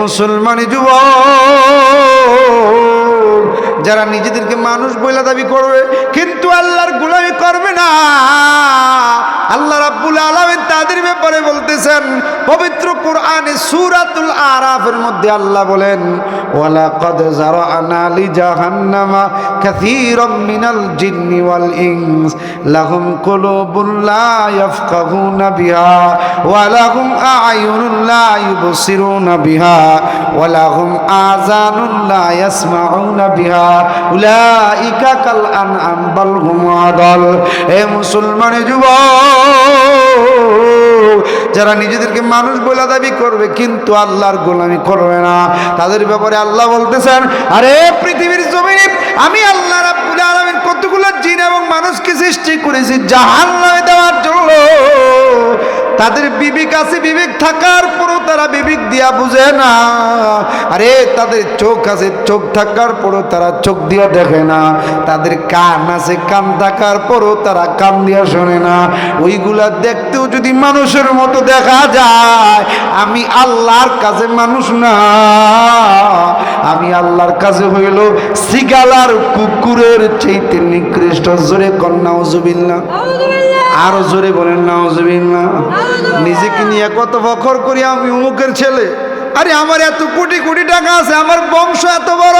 মুসলমানি যুবক, যারা নিজেদেরকে মানুষ বলে দাবি করবে কিন্তু আল্লাহর গোলামি করবে না, আল্লাহ রাব্বুল আলামিন তাদের ব্যাপারে বলতেছেন পবিত্র কোরআনে সূরাতুল আরাফের মধ্যে আল্লাহ বলেন, ওয়ালাকাদ যারা'না লিজাহান্নামা কাসীরাম মিনাল জিন্নি ওয়াল ইনস লাহুম কুলুবুন লা ইয়াফকাহুনা বিহা ওয়া লাহুম আ'য়ুনুন লা ইউবসিরুনা বিহা ওয়া লাহুম আযানুন লা ইয়াসমাউনা বিহা উলাইকা কাল আনআম বাল হুম আদাল। হে মুসলমান যুবক, যারা নিজেদেরকে মানুষ বলে দাবি করবে কিন্তু আল্লাহর গোলামি করবে না, তাদের ব্যাপারে আল্লাহ বলতেছেন, আরে পৃথিবীর জমিনে আমি আল্লাহ রাব্বুল আলামিন কতগুলো জিন এবং মানুষকে সৃষ্টি করেছি জাহান্নামে দেওয়ার জন্য। তাদের বিবেক আছে, বিবেক থাকার পরও তারা বিবেক দিয়া বুঝে না। আরে তাদের চোখ আছে, চোখ থাকার পরও তারা চোখ দিয়া দেখে না। তাদের কান আছে, কান থাকার পরও তারা কান দিয়া শোনে না। ওইগুলা দেখতেও যদি মানুষের মতো দেখা যায়, আমি আল্লাহর কাছে মানুষ না, আমি আল্লাহর কাছে হইল সিগালার কুকুরের চাইতে নিকৃষ্ট। জোরে কন নাউজুবিল্লাহ, আরো জোরে বলেন নাউজুবিল্লাহ। নিজেকে নিয়ে কত ফখর করি, আমি অমুকের ছেলে, আরে আমার এত কোটি কোটি টাকা আছে, আমার বংশ এত বড়,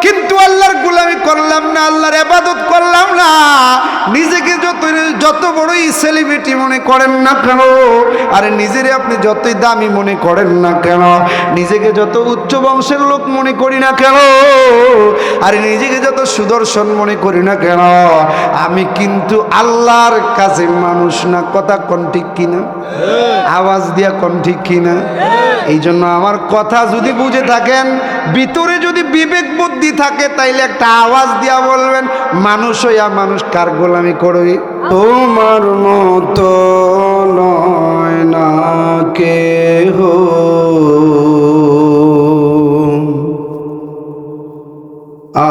কিন্তু আল্লাহর গোলামি করলাম না, আল্লাহর ইবাদত করলাম না। নিজেকে যত বড়ই সেলিব্রিটি মনে করেন না কেন, আরে নিজেরে আপনি যতই দামি মনে করেন না কেন, নিজেকে যত উচ্চ বংশের লোক মনে করি না কেন, আরে নিজেকে যত সুদর্শন মনে করি না কেন, আমি কিন্তু আল্লাহর কাছে মানুষ না। কথা কোন ঠিক কিনা? আওয়াজ দিয়া কোন ঠিক কিনা? এই জন্য আমার কথা যদি বুঝে থাকেন, ভিতরে যদি বিবেক বুদ্ধি থাকে, তাইলে একটা আওয়াজ দিয়া বলবেন, মানুষ হইয়া মানুষ কার গোলামি করবে? তোমার মতো নয় না কেহ,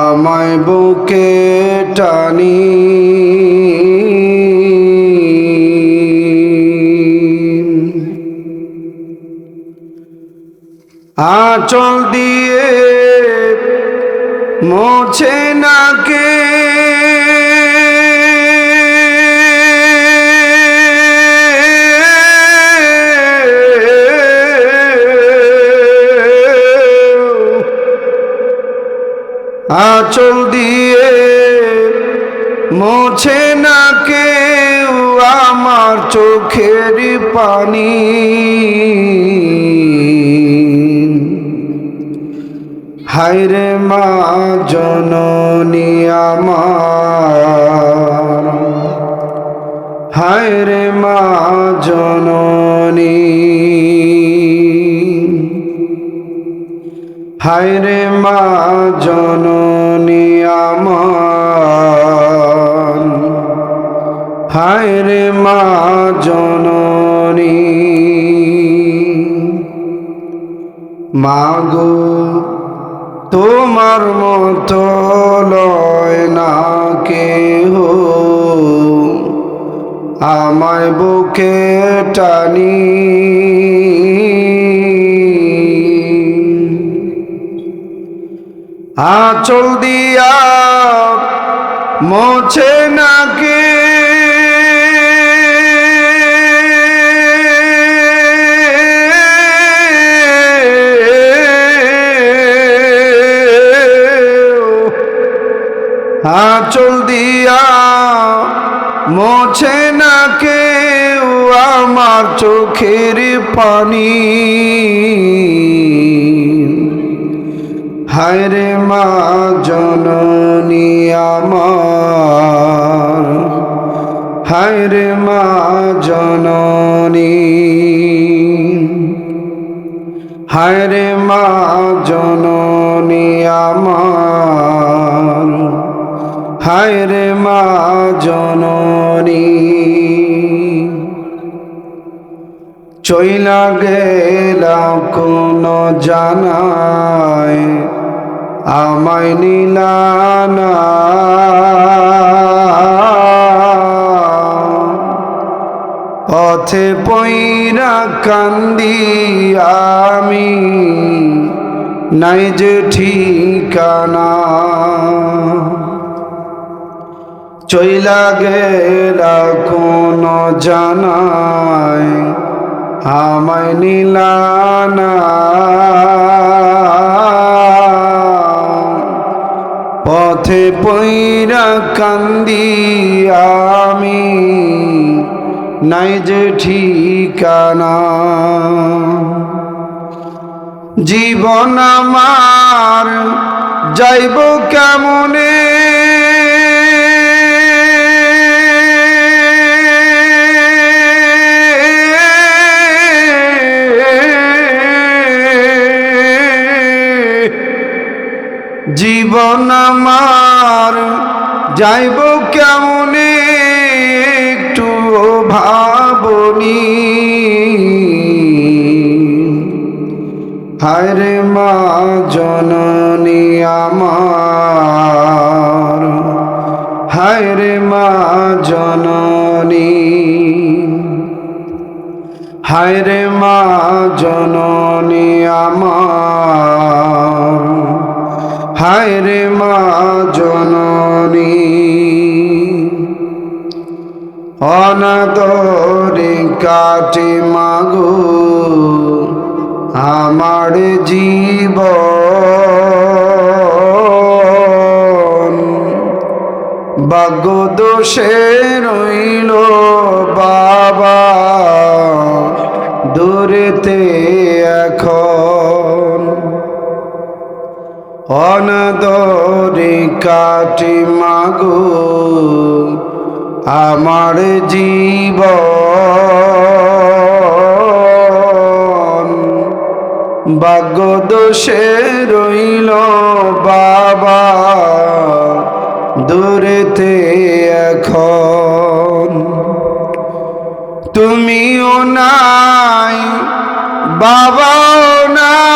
আমায় বুকে টানি আঁচল দিয়ে মোছে না কে, আঁচল দিয়ে মোছে না কেউ আমার চোখের পানি। হায়রে মা জননী আমার, হায়রে মা জননী, হায়রে মা জননী আমার, হায়রে মা জননী। মাগো তোমার মতো লয় না কেহ, আমায় বুকে টানি। আঁচল দিয়া মোছে না কে, আঁচল দিয়া মোছে না কেউ আমার চোখের পানি। হায়রে মা জননী আমার, হায়রে মা জননী, হায়রে মা জননী আমার, হায়রে মা জননী। চইলা গেলা কোন জানায় আমায় নিলানা, পথে পইরা কান্দি আমি নাই যে ঠিকানা। চইলা গেলা কোন জানায় আমায় নিলানা, পথে পইরা কান্দি আমি নাই যে ঠিকানা। জীবন আমার যাইব কেমনে, জীবন আমার যাইব কেমনে একটু ভাবনি। হায়রে মা জননী আমার, হায়রে মা জননী, হায়রে মা জননী আমার, হায়রে মা জননী। অনাদরে কাটে মাগো আমার জীবন, ভাগ্য দোষে রইল বাবা দূরেতে এখন। অনাদরে কাটে মাগো আমার জীবন, ভাগ্য দোষে রইল বাবা দূরেতে এখন। তুমিও নাই বাবাও নাই,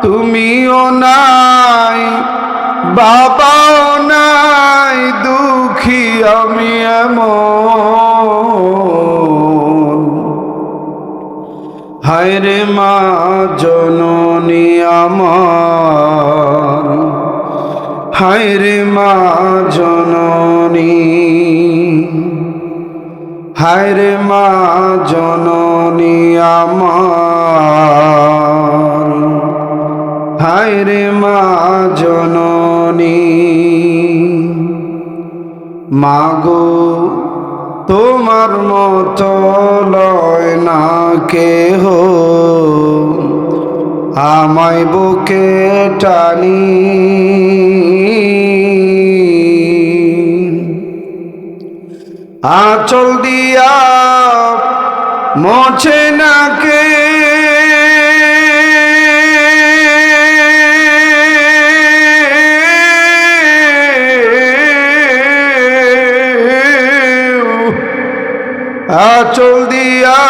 তুমিও নাই বাবাও নাই, দুঃখী আমি এমন। হায়রে মা জননী আমার, হায়রে মা জননী, হায়রে মা জননী আমার, হায়রে মা জননী। মাগো তোমার মতো লয় না কেহ আমায় বুকে টানি, আঁচল দিয়া মোছে না কে আঁচল দিয়া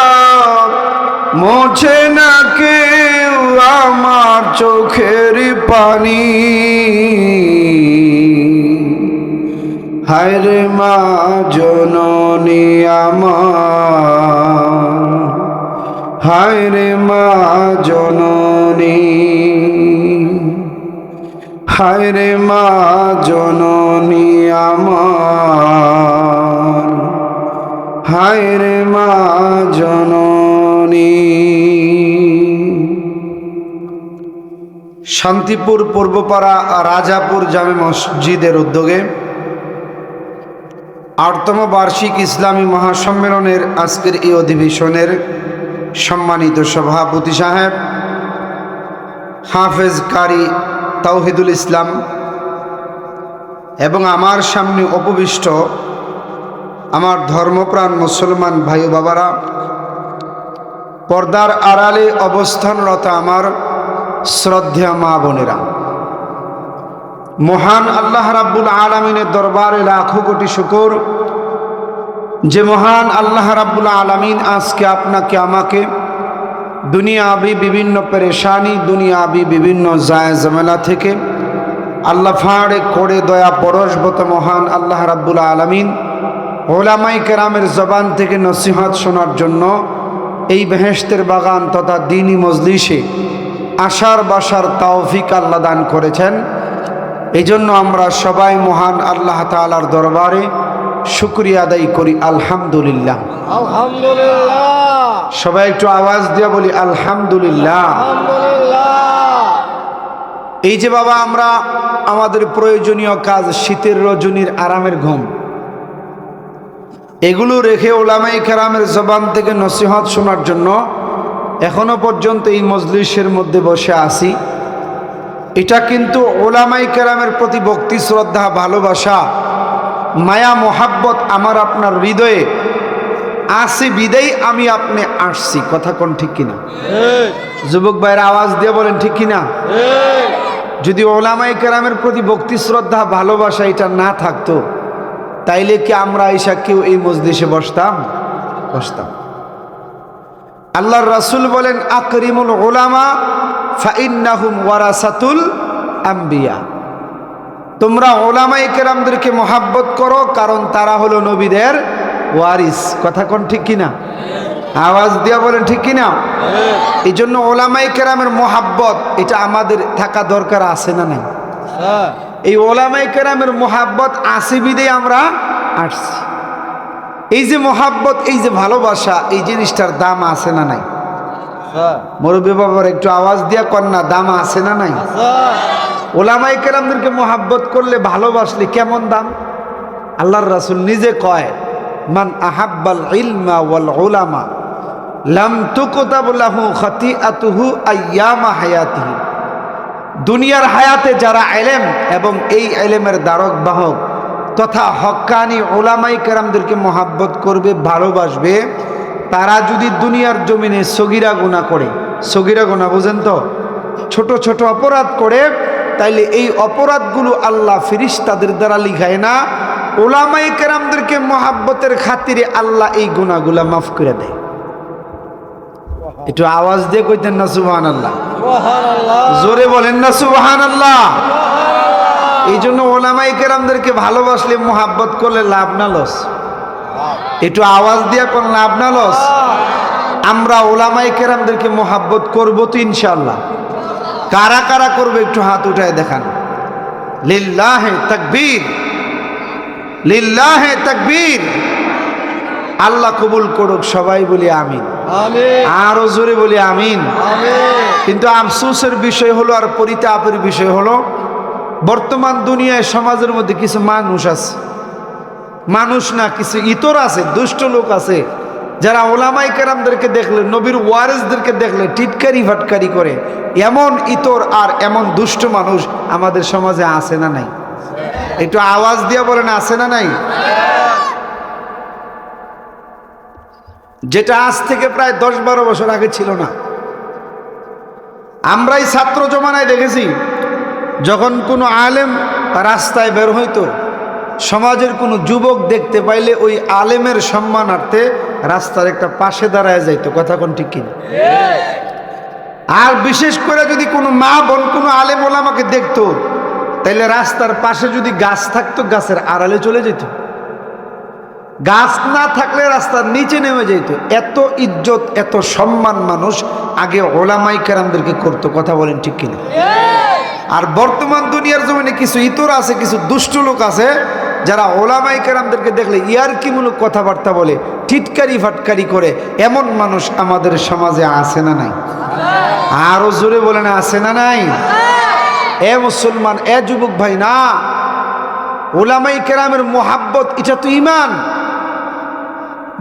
মোছে না কেউ আমার চোখের পানি। হায়রে মা জননী আমার, হায়রে মা জননী, হায়রে মা জননী আমার, হায়রে মা জননী। শান্তিপুর পূর্বপাড়া রাজাপুর জামে মসজিদের উদ্যোগে ৮তম বার্ষিক ইসলামী মহাসম্মেলনের আজকের এই অধিবেশনের সম্মানিত সভাপতি সাহেব হাফেজ কারি তাওহিদুল ইসলাম এবং আমার সামনে উপবিষ্ট আমার ধর্মপ্রাণ মুসলমান ভাই বাবারা, পর্দার আড়ালে অবস্থানরত আমার শ্রদ্ধেয় মা বোনেরা, মহান আল্লাহ রাব্বুল আলামিনের দরবারে লাখো কোটি শুকর যে মহান আল্লাহ রাব্বুল আলামিন আজকে আপনাকে আমাকে দুনিয়াবি বিভিন্ন পেরেশানি, দুনিয়াবি বিভিন্ন জায়জামেলা থেকে আল্লাহ ফাড়ে করে দয়া পরশবত মহান আল্লাহ রাব্বুল আলামিন ওলামায়ে কেরামের জবান থেকে নসিহত শোনার জন্য এই বেহেশতের বাগান তথা দ্বীনি মজলিসে আসার বাসার তৌফিক আল্লাহ দান করেছেন। এই জন্য আমরা সবাই মহান আল্লাহ তাআলার দরবারে শুকরিয়া আদায় করি আলহামদুলিল্লাহ। আলহামদুলিল্লাহ। সবাই একটু আওয়াজ দিয়ে বলি আলহামদুলিল্লাহ। আলহামদুলিল্লাহ। এই যে বাবা আমরা আমাদের প্রয়োজনীয় কাজ, শীতের রজনীর আরামের ঘুম, এগুলো রেখে ওলামায়ে কেরামের জবান থেকে নসিহত শোনার জন্য এখনো পর্যন্ত এই মজলিসের মধ্যে বসে আছি। এটা কিন্তু ওলামায়ে কেরামের প্রতি ভক্তি, শ্রদ্ধা, ভালোবাসা, মায়া, মোহাব্বত আমার আপনার হৃদয়ে আসি বিদায় আমি আপনি আসছি। কথা কোন ঠিক কিনা? যুবক ভাইয়ের আওয়াজ দিয়ে বলেন ঠিক কিনা? যদি ওলামায়ে কেরামের প্রতি ভক্তি, শ্রদ্ধা, ভালোবাসা এটা না থাকতো তাইলে কি আমরা আইসা কেউ এই মজলিসে বসতাম? আল্লাহর রাসূল বলেন আকরিমুল উলামা ফাইন্নাহুম ওয়ারাসাতুল আম্বিয়া। তোমরা ওলামায়ে কেরামদেরকে মহাব্বত করো, কারণ তারা হলো নবীদের ওয়ারিস। কথা কোন ঠিক কিনা? আওয়াজ দিয়া বলেন ঠিক কিনা? এই জন্য ওলামায়ে কেরামের মহাব্বত এটা আমাদের থাকা দরকার, আছে না নাই? এই ওলামায়ে কেরামের মহাব্বত আসি বিদে আমরা আসছি। এই যে মহাব্বত, এই যে ভালোবাসা, এই জিনিসটার দাম আছে না নাই? মুরব্বী বাবার একটু আওয়াজ দিয়া কন্যা, দাম আছে না নাই? ওলামায়ে কেরামদেরকে মহাব্বত করলে, ভালোবাসলে কেমন দাম? আল্লাহর রাসূল নিজে কয় মান আহাব্বাল ইলমা ওয়াল উলামা লাম তুকতাব লাহু খাতিআতুহু আইয়ামা হায়াতিহি। দুনিয়ার হায়াতে যারা ইলম এবং এই ইলমের ধারক বাহক তথা হক্কানি ওলামায়ে কেরামদেরকে মহাব্বত করবে, ভালোবাসবে, তারা যদি দুনিয়ার জমিনে সগীরা গুনাহ করে, সগীরা গুনাহ বুঝেন তো, ছোট ছোট অপরাধ করে, তাইলে এই অপরাধগুলো আল্লাহ ফেরেশতাদের দ্বারা লিখায় না, ওলামায়ে কেরামদেরকে মহাব্বতের খাতিরে আল্লাহ এই গুনাহগুলা মাফ করে দেয়। একটু আওয়াজ দিয়ে কইতেন না সুবহানাল্লাহ? জোরে বলেন না সুবহানাল্লাহ? এই জন্য ওলামায়ে কেরামদেরকে ভালোবাসলে, মহাব্বত করলে লাভ না লস? একটু আওয়াজ দিয়ে কোন লাভ না লস? আমরা ওলামায়ে কেরামদেরকে মহাব্বত করব তো ইনশাআল্লাহ। কারা কারা করবে একটু হাত উঠায় দেখান। লিল্লাহে তাকবীর, লিল্লাহে তাকবীর। আল্লাহ কবুল করুক, সবাই বলি আমিন। আরো জোরে বলি আমিন। কিন্তু আফসোসের বিষয় হলো, আর পরিতাপের বিষয় হলো, বর্তমান দুনিয়ায় সমাজের মধ্যে কিছু মানুষ আছে, মানুষ না কিছু ইতর আছে, দুষ্ট লোক আছে, যারা ওলামায়ে কেরামদেরকে দেখলে, নবীর ওয়ারিসদেরকে দেখলে টিটকারি ফাটকারি করে। এমন ইতর আর এমন দুষ্ট মানুষ আমাদের সমাজে আছে না নাই? একটু আওয়াজ দিয়ে বলেন আছে না নাই? যেটা আজ থেকে প্রায় 10-12 বছর আগে ছিল না। আমরাই ছাত্র জমানায় দেখেছি, যখন কোনো আলেম রাস্তায় বের হইতো, সমাজের কোনো যুবক দেখতে পাইলে ওই আলেমের সম্মানার্থে রাস্তার একটা পাশে দাঁড়ায় যাইতো। কথা কোন ঠিক কিনা? আর বিশেষ করে যদি কোনো মা বোন কোনো আলেম ওলামাকে দেখতো, তাইলে রাস্তার পাশে যদি গাছ থাকতো, গাছের আড়ালে চলে যেত। গাছ না থাকলে রাস্তার নিচে নেমে যেত। এত ইজ্জত, এত সম্মান মানুষ আগে ওলামায়ে কেরামদেরকে করতো। কথা বলেন ঠিক কিনা? আর বর্তমান দুনিয়ার জমিনে কিছু ইতর আছে, কিছু দুষ্ট লোক আছে, যারা ওলামায়ে কেরামদেরকে দেখলে ইয়ারকিমূলক কথাবার্তা বলে, টিটকারি ফাটকারি করে। এমন মানুষ আমাদের সমাজে আছে না নাই? আরো জোরে বলেন আছে না নাই? এ মুসলমান, এ যুবক ভাই, না, ওলামায়ে কেরামের মোহাব্বত এটা তো ঈমান।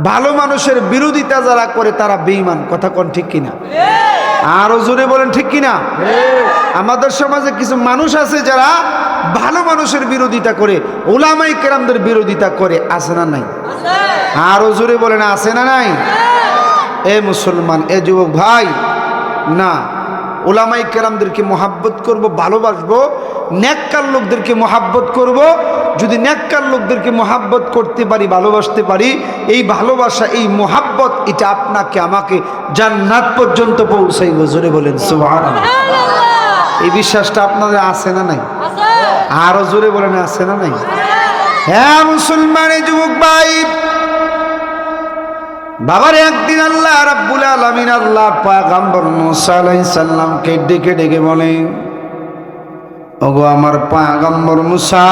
ভালো মানুষের বিরোধিতা যারা করে তারা বেঈমান। কথা কোন ঠিক কিনা? আরো জোরে বলেন ঠিক কিনা? আমাদের সমাজে কিছু মানুষ আছে যারা ভালো মানুষের বিরোধিতা করে, ওলামায়ে কেরামদের বিরোধিতা করে। আছে না নাই? আরো জোরে বলেন আছে না নাই? এ মুসলমান, এ যুবক ভাই, না, ওলামায়ে কেরামদেরকে মহাব্বত করব, ভালোবাসবো, নেককার লোকদেরকে মহাব্বত করব। যদি নেককার লোকদেরকে মহাব্বত করতে পারি, ভালোবাসতে পারি, এই ভালোবাসা, এই মহাব্বত, এটা আপনাকে আমাকে জান্নাত পর্যন্ত পৌঁছাইব। জোরে বলেন সুবহানাল্লাহ। এই বিশ্বাসটা আপনাদের আছে না নাই? আরো জোরে বলেন আছে না নাই? হ্যাঁ মুসলমানের যুবক ভাই, বাবার একদিন আল্লাহ রাব্বুল আলামিন আল্লাহ পয়গম্বর মুসা আলাইহিস সালামকে ডেকে ডেকে বলে, ওগো আমার পয়গম্বর মুসা,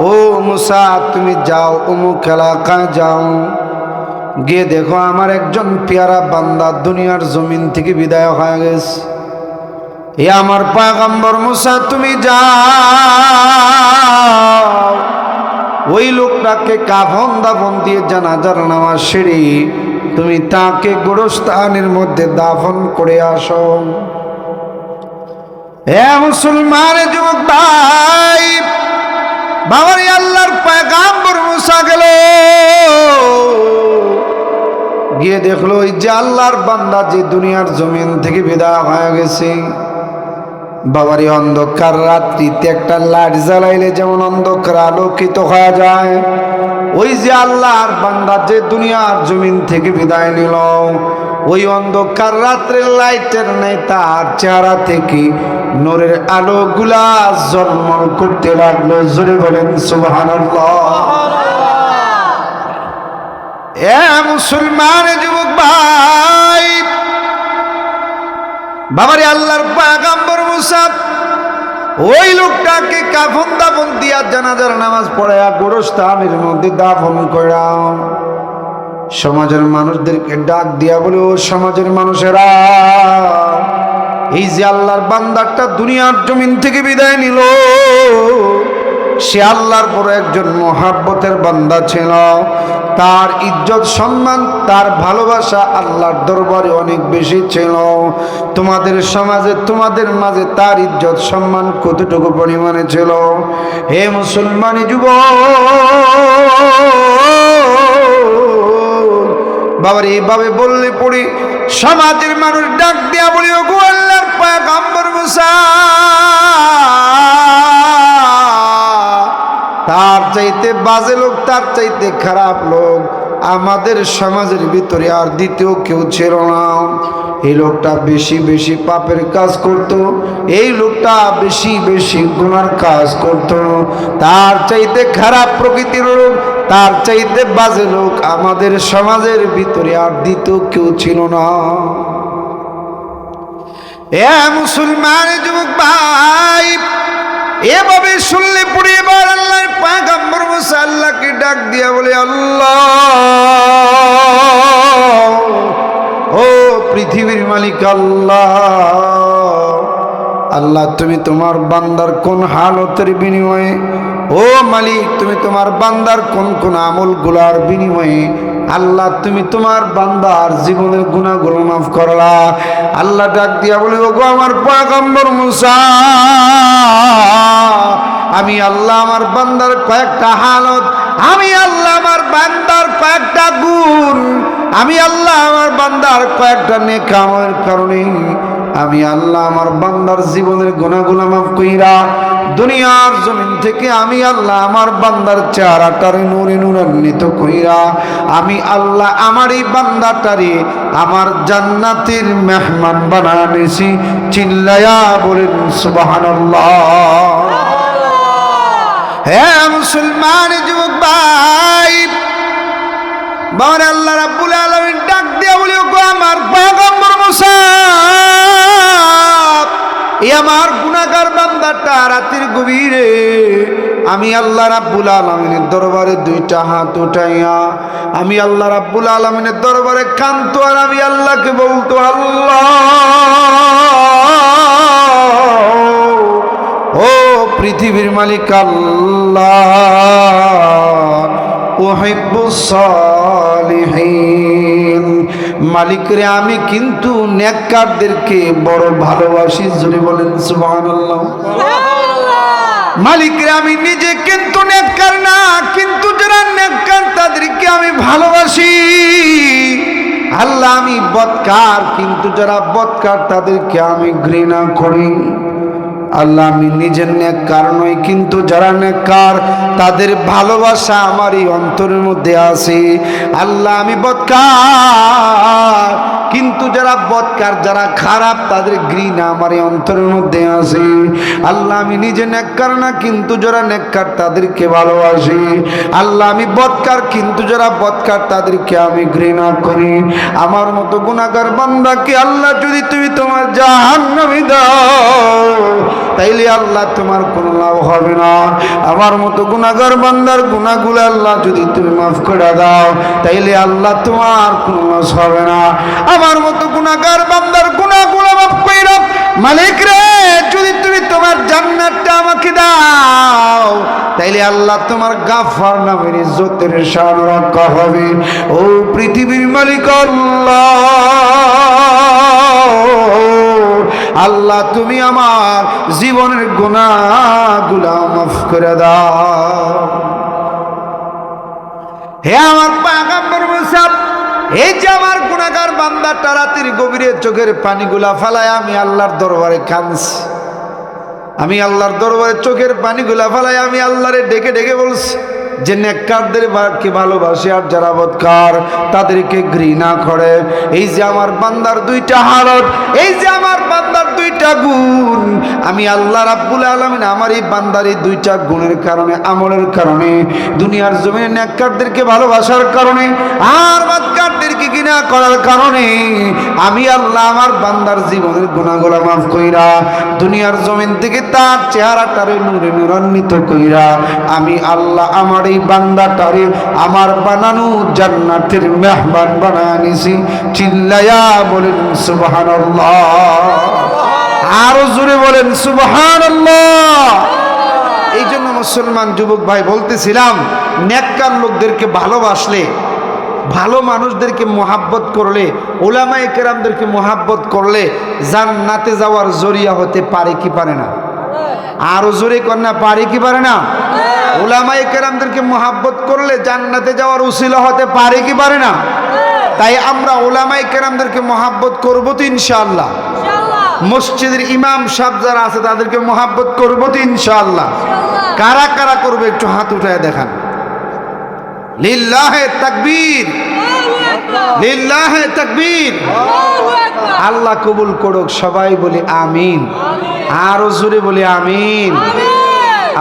ও মুসা তুমি যাও অমুক এলাকায় যাও, গিয়ে দেখো আমার একজন পেয়ারা বান্দা দুনিয়ার জমিন থেকে বিদায় হয়ে গেছে। এ আমার পয়গম্বর মুসা তুমি যাও, ওই লোকটাকে কাফন দাফন দিয়ে জানাজার নামাজ সেরে তুমি তাকে গোরস্থানের মধ্যে দাফন করে আসো। এ মুসলমান যুবক ভাই, বাবারে আল্লাহর পয়গম্বর মুসা গেল, গিয়ে দেখলো ওই যে আল্লাহর বান্দা যে দুনিয়ার জমিন থেকে বিদায় হয়ে গেছে। বাবারে অন্ধকার রাত্রিতে একটা লাইট জ্বালাইলে যেমন অন্ধকার আলোকিত হয়ে যায়, ওই যে আল্লাহর বান্দা যে দুনিয়ার জমিন থেকে বিদায় নিল, ওই অন্ধকার রাত্রের লাইটের নেই তার চেহারা থেকে নূরের আলোগুলা ঝলমল করতে লাগলো। জোরে বলেন সুবহানাল্লাহ। এ মুসলমান যুবক ভাই, বাবারে আল্লাহর পয়গম্বর মুসা ওই লোকটাকে কাফন দাফন দিয়া জানাজার নামাজ পড়ায়া গোরস্থানের মধ্যে দাফন করা সমাজের মানুষদেরকে ডাক দিয়া বলে, ও সমাজের মানুষেরা, এই যে আল্লাহর বান্দাটা দুনিয়ার জমিন থেকে বিদায় নিল, সে আল্লাহর বড় একজন মহাব্বতের বান্দা ছিল। তার ইজ্জত সম্মান তার ভালোবাসা আল্লাহর দরবারে অনেক বেশি ছিল। তোমাদের সমাজে তোমাদের মাঝে তার ইজ্জত সম্মান কতটুকু পরিমাণে ছিল? হে মুসলমানি যুবক, বাবার এইভাবে বললে পড়ি সমাজের মানুষ ডাক দিয়া বলি, ওগো আল্লাহর পয়গম্বর মুসা, তার চাইতে বাজে লোক, তার চাইতে খারাপ লোক আমাদের সমাজের ভিতরে আর দ্বিতীয় কেউ ছিল না। এই লোকটা বেশি বেশি পাপের কাজ করত, এই লোকটা বেশি বেশি গুনার কাজ করত। তার চাইতে খারাপ প্রকৃতির লোক, তার চাইতে বাজে লোক আমাদের সমাজের ভিতরে আর দ্বিতীয় কেউ ছিল না। এ মুসলমান যুবক ভাই, এভাবে শুনলে পড়ে এবার আল্লাহর পয়গম্বর মুসা আল্লাহকে ডাক দিয়া বলে, আল্লাহ, ও পৃথিবীর মালিক আল্লাহ, আল্লাহ তুমি তোমার বান্দার কোন হালতের বিনিময়ে, ও মালিক তুমি তোমার বান্দার কোন কোন আমলগুলার বিনিময়ে আল্লাহ তুমি তোমার বান্দার জীবনের গুনাহগুলো মাফ করলা। আল্লাহ ডাক দিয়া বলে, ওগো আমার পয়গম্বর মুসা, আমি আল্লাহ আমার বান্দার কয়েকটা হালত, আমি আল্লাহ আমার বান্দার কয়েকটা গুণ, আমি আল্লাহ আমার বান্দার কয়েকটা নেক আমলের কারণে আমি আল্লাহ আমার বান্দার জীবনের গুনাহগুলো মাফ কইরা দুনিয়ার জমিন থেকে আমি আল্লাহ আমার বান্দার চেহারাটারে নূরে নূরান্বিত কইরা আমি আল্লাহ আমার এই বান্দাটারে আমার জান্নাতের মেহমান বানায়া নিয়েছি। চিল্লায়া বলেন সুবহানাল্লাহ। হ্যাঁ মুসলমান যুবক ভাই, বাবার আল্লাহ রাব্বুল আলামিন ডাক দিয়া বলি, ওগো আমার পয়গম্বর মুসা, এই আমার গুনাহগার বান্দাটা রাতের গভীরে আমি আল্লাহ রাব্বুল আলামিনের দরবারে দুইটা হাত উঠাইয়া আমি আল্লাহ রাব্বুল আলামিনের দরবারে কাঁদতো, আর আমি আল্লাহকে বলতো, আল্লাহ, ও পৃথিবীর মালিক আল্লাহ, উহিব্বুস সালিহিন, মালিক রে আমি কিন্তু নেককারদেরকে বড় ভালোবাসি। জোরে বলেন সুবহানাল্লাহ। মালিক রে আমি নিজে কিন্তু নেককার না, কিন্তু যারা নেককার তাদেরকে আমি ভালোবাসি। আল্লাহ আমি বদকার, কিন্তু যারা বদকার তাদেরকে আমি ঘৃণা করি। আল্লাহ আমি নিজের নেককার নই, কিন্তু যারা নেককার তাদের ভালোবাসা আমার এই অন্তরের মধ্যে আছে। আল্লাহ আমি বদকার, কিন্তু যারা বদকার, যারা খারাপ, তাদের ঘৃণা আমার এই অন্তরের মধ্যে আছে। আল্লাহ আমি নিজে নেককার না, কিন্তু যারা নেককার তাদেরকে ভালোবাসি। আল্লাহ আমি বদকার, কিন্তু যারা বদকার তাদেরকে আমি ঘৃণা করি। আমার মতো গুনাহগার বান্দাকে আল্লাহ যদি তুমি তোমার জাহান্নামে দাও, তাইলে আল্লাহ তোমার কোনো লাভ হবে না। আমার মতো গুনাহগার বান্দার গুনাহগুলো আল্লাহ যদি তুমি মাফ করে দাও, তাইলে আল্লাহ তোমার কোনো লস হবে না। আমার মতো গুনাহগার বান্দার গুনাহগুলো মাফ কইরা মালিক রে যদি তুমি তোমার জান্নাতটা আমাকে দাও, তাইলে আল্লাহ তোমার গাফফার নামের ইজ্জতের শান রক্ষা হবে। ও পৃথিবীর মালিক আল্লাহ, আল্লাহ তুমি আমার জীবনের গুনাহগুলো মাফ করে দাও। হে আমার পয়গম্বর মুসা, এই যে আমার গুনাহগার বান্দাটা রাতের গভীরে চোখের পানিগুলা ফালায় আমি আল্লাহর দরবারে কাঁদছি, আমি আল্লাহর দরবারে চোখের পানিগুলা ফালায় আমি আল্লাহরে ডেকে ডেকে বলছি যে নেককারদেরকে ভালোবাসে আর যারা বদকার তাদেরকে ঘৃণা করে। এই যে আমার বান্দার দুইটা হালত, এই যে আমার বান্দার দুইটা গুণ, আমি আল্লাহ রাব্বুল আলামিন আমার এই বান্দার এই দুইটা গুণের কারণে, আমলের কারণে, দুনিয়ার জমিনে নেককারদেরকে ভালোবাসার কারণে আর বদকারদেরকে ঘৃণা করার কারণে আমি আল্লাহ আমার বান্দার জীবনের গুনাহগুলো মাফ কইরা দুনিয়ার জমিন থেকে তার চেহারাটারে নূরে নূরান্বিত কইরা আমি আল্লাহ আমার এই বান্দাটারে আমার বানানো জান্নাতের মেহমান বানায় নিছি। চিল্লায়া বলেন সুবহানাল্লাহ, আরো জোরে বলেন সুবহানাল্লাহ। এই জন্য মুসলমান যুবক ভাই বলতেছিলাম, নেককার লোকদেরকে ভালোবাসলে, ভালো মানুষদেরকে মোহাব্বত করলে, উলামায়ে কেরামদেরকে মোহাব্বত করলে জান্নাতে যাওয়ার জরিয়া হতে পারে কি পারে না? আরো জোরে কন্যা পারে কি পারে না? উলামায়ে কেরামদেরকে মোহাব্বত করলে জান্নাতে যাওয়ার উসিলা হতে পারে কি পারে না? তাই আমরা উলামায়ে কেরামদেরকে মোহাব্বত করব তো ইনশাআল্লাহ। মসজিদের ইমাম সাহেব যারা আছে তাদেরকে মোহাব্বত করব তো ইনশাআল্লাহ। কারা কারা করবে একটু হাত উঠায় দেখান। লিল্লাহে তাকবীর, লিল্লাহে তাকবীর। আল্লাহ কবুল করুক, সবাই বলি আমিন। আরো জোরে বলি আমিন।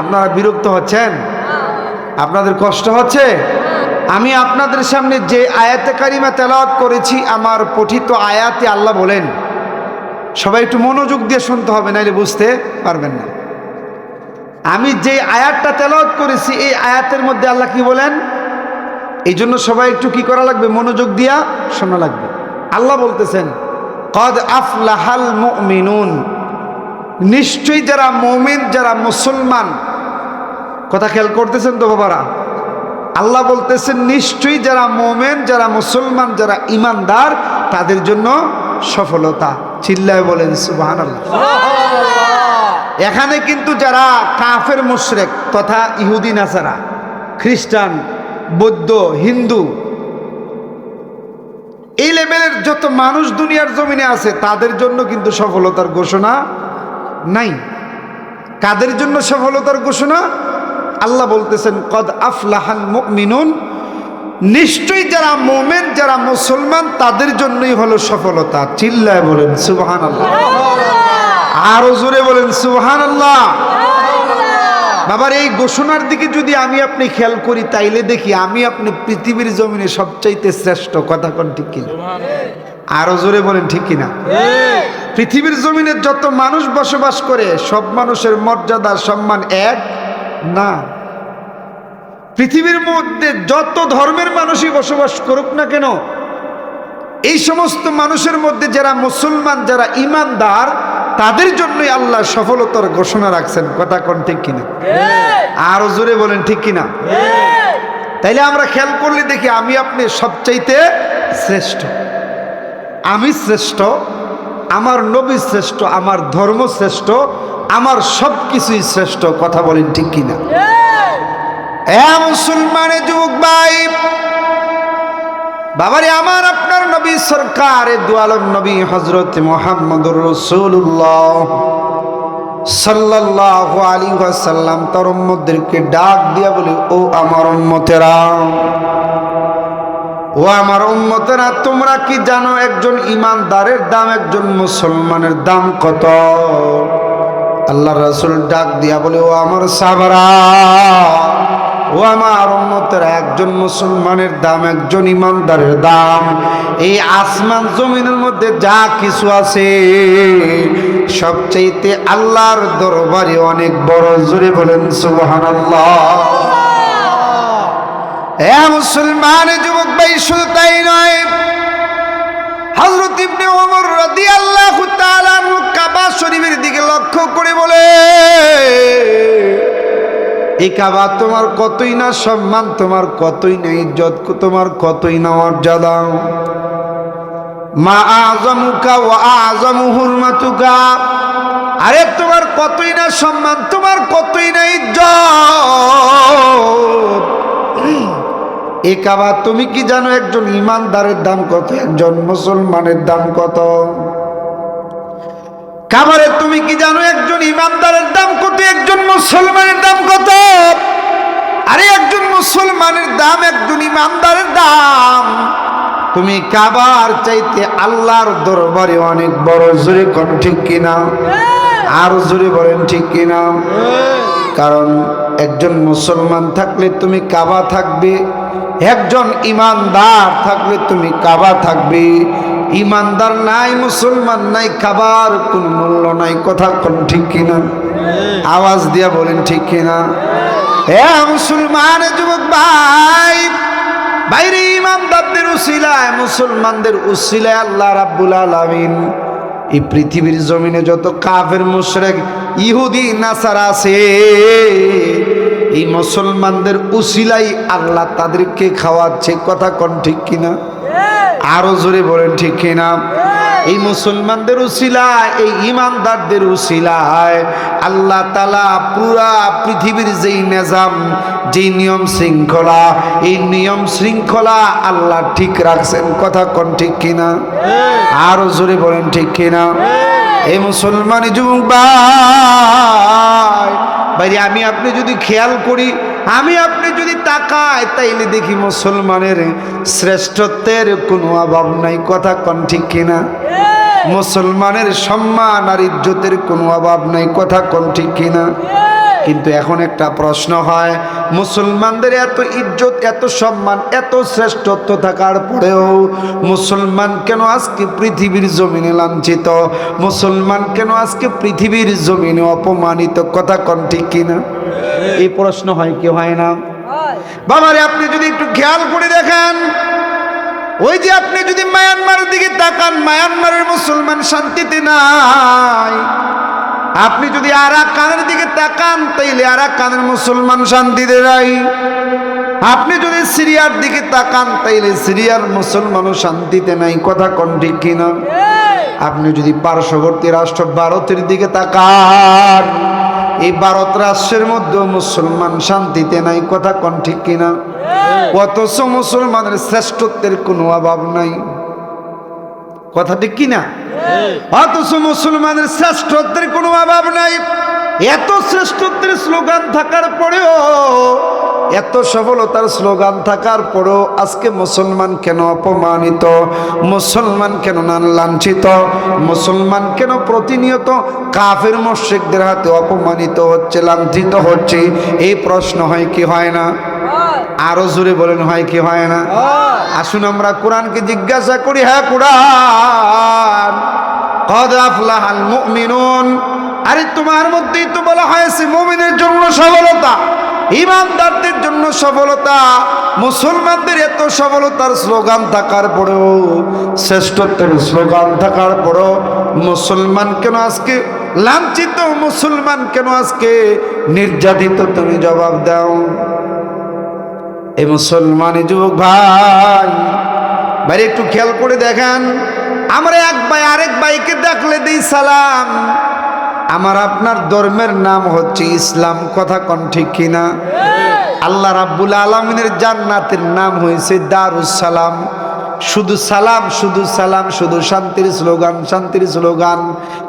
আপনারা বিরক্ত হচ্ছেন? আপনাদের কষ্ট হচ্ছে? আমি আপনাদের সামনে যে আয়াতে কারিমা তেলাওয়াত করেছি, আমার পঠিত আয়াতে আল্লাহ বলেন, সবাই একটু মনোযোগ দিয়ে শুনতে হবে, নাইলে বুঝতে পারবেন না। আমি যে আয়াতটা তেলাওয়াত করেছি এই আয়াতের মধ্যে আল্লাহ কি বলেন, এই জন্য সবাই একটু কি করা লাগবে, মনোযোগ দিয়া শোনা লাগবে। আল্লাহ বলতেছেন কদ আফলাহাল মুমিনুন, নিশ্চয়ই যারা মুমিন, যারা মুসলমান, কথা খেয়াল করতেছেন তো বাবারা? আল্লাহ বলতেছেন নিশ্চয়ই যারা মুমিন, যারা মুসলমান, যারা ইমানদার, তাদের জন্য সফলতা। চিল্লায় বলেন সুবহানাল্লাহ। এখানে কিন্তু যারা কাফের মুশরিক তথা ইহুদি নাসারা, খ্রিস্টান, বৌদ্ধ, হিন্দু, এই লেভেলের যত মানুষ দুনিয়ার জমিনে আছে তাদের জন্য কিন্তু সফলতার ঘোষণা নাই। কাদের জন্য সফলতার ঘোষণা? আল্লাহ বলতেছেন কদ আফলাহাল মুমিনুন, নিশ্চয়ই যারা মুমিন, যারা মুসলমান, তাদের জন্যই হলো সফলতা। চিল্লায় বলেন সুবহানাল্লাহ। আরো জোরে বলেন সুবহানাল্লাহ। বাবার এই ঘোষণার দিকে যদি আমি আপনি খেয়াল করি, তাইলে দেখি আমি আপনি পৃথিবীর জমিনে সবচাইতে শ্রেষ্ঠ। কথা কোন ঠিক কিনা? আরো জোরে বলেন ঠিক কিনা? পৃথিবীর জমিনে যত মানুষ বসবাস করে সব মানুষের মর্যাদা সম্মান এক না। পৃথিবীর মধ্যে যত ধর্মের মানুষই বসবাস করুক না কেন, এই সমস্ত মানুষের মধ্যে যারা মুসলমান, যারা ইমানদার, তাদের জন্যই আল্লাহ সফলতার ঘোষণা রাখছেন। কথা কোন ঠিক কিনা? আরো জোরে বলেন ঠিক কিনা? তাইলে আমরা খেয়াল করলে দেখি আমি আপনি সবচাইতে শ্রেষ্ঠ। আমি শ্রেষ্ঠ, আমার নবী শ্রেষ্ঠ, আমার ধর্ম শ্রেষ্ঠ, আমার সব কিছুই শ্রেষ্ঠ। কথা বলেন ঠিক কিনা? মুসলমানের যুবক ভাই, বাবারে আমার আপনার নবী সরকার দু আলম নবী হযরত মুহাম্মদুর রাসূলুল্লাহ সাল্লাল্লাহু আলাইহি ওয়াসাল্লাম তার উম্মতদেরকে ডাক দিয়া বলে, ও আমার উম্মতেরা, ও আমার উম্মতেরা, তোমরা কি জানো একজন ইমানদারের দাম, একজন মুসলমানের দাম কত? আল্লাহ রাসূল ডাক দিয়া বলে, ও আমার সাহাবারা, ও আমার উম্মতেরা, একজন মুসলমানের দাম, একজন ইমানদারের দাম এই আসমান জমিনের মধ্যে যা কিছু আছে সবচাইতে আল্লাহর দরবারে অনেক বড়। জোরে বলেন সুবহানাল্লাহ। মুসলমান যুবক ভাই, শুধু তাই নয়, হযরত ইবনে ওমর রাদিয়াল্লাহু তাআলা আনহু কাবা শরীফের দিকে লক্ষ্য করে বলে, এই কাবা তোমার কতই না সম্মান, তোমার কতই না ইজ্জত, তোমার কতই না মর্যাদা। মা আযমুকা ওয়া আযমু হুরমাতুকা, আরে তোমার কতই না সম্মান, তোমার কতই না ইজ্জত। এই কাবা তুমি কি জানো একজন ইমানদারের দাম কত, একজন মুসলমানের দাম কত? কাবারে তুমি কি জানো একজন ইমানদারের দাম কত, একজন মুসলমানের দাম কত? আরে একজন মুসলমানের দাম, একজন ইমানদারের দাম তুমি কাবার চাইতে আল্লাহর দরবারে অনেক বড়। জোরে কোন ঠিক কিনা? আর জোরে বলেন ঠিক কিনা? কারণ একজন মুসলমান থাকলে তুমি কাবা থাকবে, একজন ইমানদার থাকলে তুমি কাবা থাকবে। ইমানদার নাই, মুসলমান নাই, কাবার কোন মূল্য নাই। কথা কোন ঠিক কিনা? আওয়াজ দিয়া বলেন ঠিক কিনা? মুসলমান যুবক ভাই, বাইরে ইমানদারদের উসিলায়, মুসলমানদের উসিলায় আল্লাহ রাব্বুল আলামিন এই পৃথিবীর জমিনে যত কাফের মুশরিক ইহুদি নাসারা আছে, এই মুসলমানদের উসিলাই আল্লাহ তাদেরকে খাওয়াচ্ছে। কথা কোন ঠিক কিনা? আরো জোরে বলেন ঠিক কিনা? এই মুসলমানদের উসিলায়, এই ইমানদারদের উসিলায় আল্লাহ তাআলা পুরা পৃথিবীর যেই নিজাম, যেই নিয়ম শৃঙ্খলা, এই নিয়ম শৃঙ্খলা আল্লাহ ঠিক রাখছেন। কথা কোন ঠিক কিনা? আরো জোরে বলেন ঠিক কিনা? এই মুসলমান যুবক ভাই, ভাই আমি আপনি যদি খেয়াল করি, আমি আপনি যদি তাকাই, তাইলে দেখি মুসলমানের শ্রেষ্ঠত্বের কোনো অভাব নাই। কথা কোন ঠিক কিনা? মুসলমানের সম্মান আর ইজ্জতের কোনো অভাব নাই। কথা কোন ঠিক কিনা? কিন্তু এখন একটা প্রশ্ন হয়, মুসলমানদের এত ইজ্জত, এত সম্মান, এত শ্রেষ্ঠত্ব থাকার পরেও মুসলমান কেন আজকে পৃথিবীর জমিনে লাঞ্ছিত? মুসলমান কেন আজকে পৃথিবীর জমিনে অপমানিত? কথা কোন ঠিক কিনা? এই প্রশ্ন হয় কি হয় না? বাবারে, আপনি যদি একটু খেয়াল করে দেখেন, ওই যে আপনি যদি মায়ানমারের দিকে তাকান, মায়ানমারের মুসলমান শান্তিতে নাই। আপনি যদি আরাকানের দিকে তাকান, তাইলে আরাকানের মুসলমান শান্তিতে নাই। আপনি যদি সিরিয়ার দিকে তাকান, তাইলে সিরিয়ার মুসলমানও শান্তিতে নাই। কথা কোন ঠিক কিনা? আপনি যদি পার্শ্ববর্তী রাষ্ট্র ভারতের দিকে তাকান, এই ভারত রাষ্ট্রের মধ্যে মুসলমান শান্তিতে নাই। কথা কোন ঠিক কিনা? অথচ মুসলমানের শ্রেষ্ঠত্বের কোনো অভাব নাই। কথা ঠিক কিনা? অথচ মুসলমানের শ্রেষ্ঠত্বের কোনো অভাব নাই। এত শ্রেষ্ঠত্বের স্লোগান থাকার পরেও, এত সফলতার স্লোগান থাকার পরেও আজকে মুসলমান কেন অপমানিত? মুসলমান কেন লাঞ্ছিত? মুসলমান কেন প্রতিনিয়ত কাফের মুশরিকদের হাতে অপমানিত হচ্ছে, লাঞ্ছিত হচ্ছে? এই প্রশ্ন হয় কি হয় না? আরো জোরে বলেন, হয় কি হয় না? আসুন আমরা কোরআনকে জিজ্ঞাসা করি। হ্যাঁ কোরআন, কদ আফলাহাল মুমিনুন, আরে তোমার মধ্যেই তো বলা হয়েছে মুমিনের জন্য সফলতা, ইমানদারদের জন্য সফলতা। মুসলমানদের এত সফলতার স্লোগান থাকার পরেও, শ্রেষ্ঠত্বের স্লোগান থাকার পরেও মুসলমান কেন আজকে লাঞ্ছিত? মুসলমান কেন আজকে নির্যাতিত? তুমি জবাব দাও। এই মুসলমানি যুবক ভাই, ভাই একটু খেয়াল করে দেখেন, আমরা এক ভাই আরেক ভাইকে দেখলে দিই সালাম। আমার আপনার ধর্মের নাম হচ্ছে ইসলাম। কথা কোন ঠিক কিনা? আল্লাহ রাব্বুল আলামিনের জান্নাতের নাম হয়েছে দারুস সালাম। শুধু সালাম, শুধু সালাম, শুধু শান্তির স্লোগান, শান্তির স্লোগান।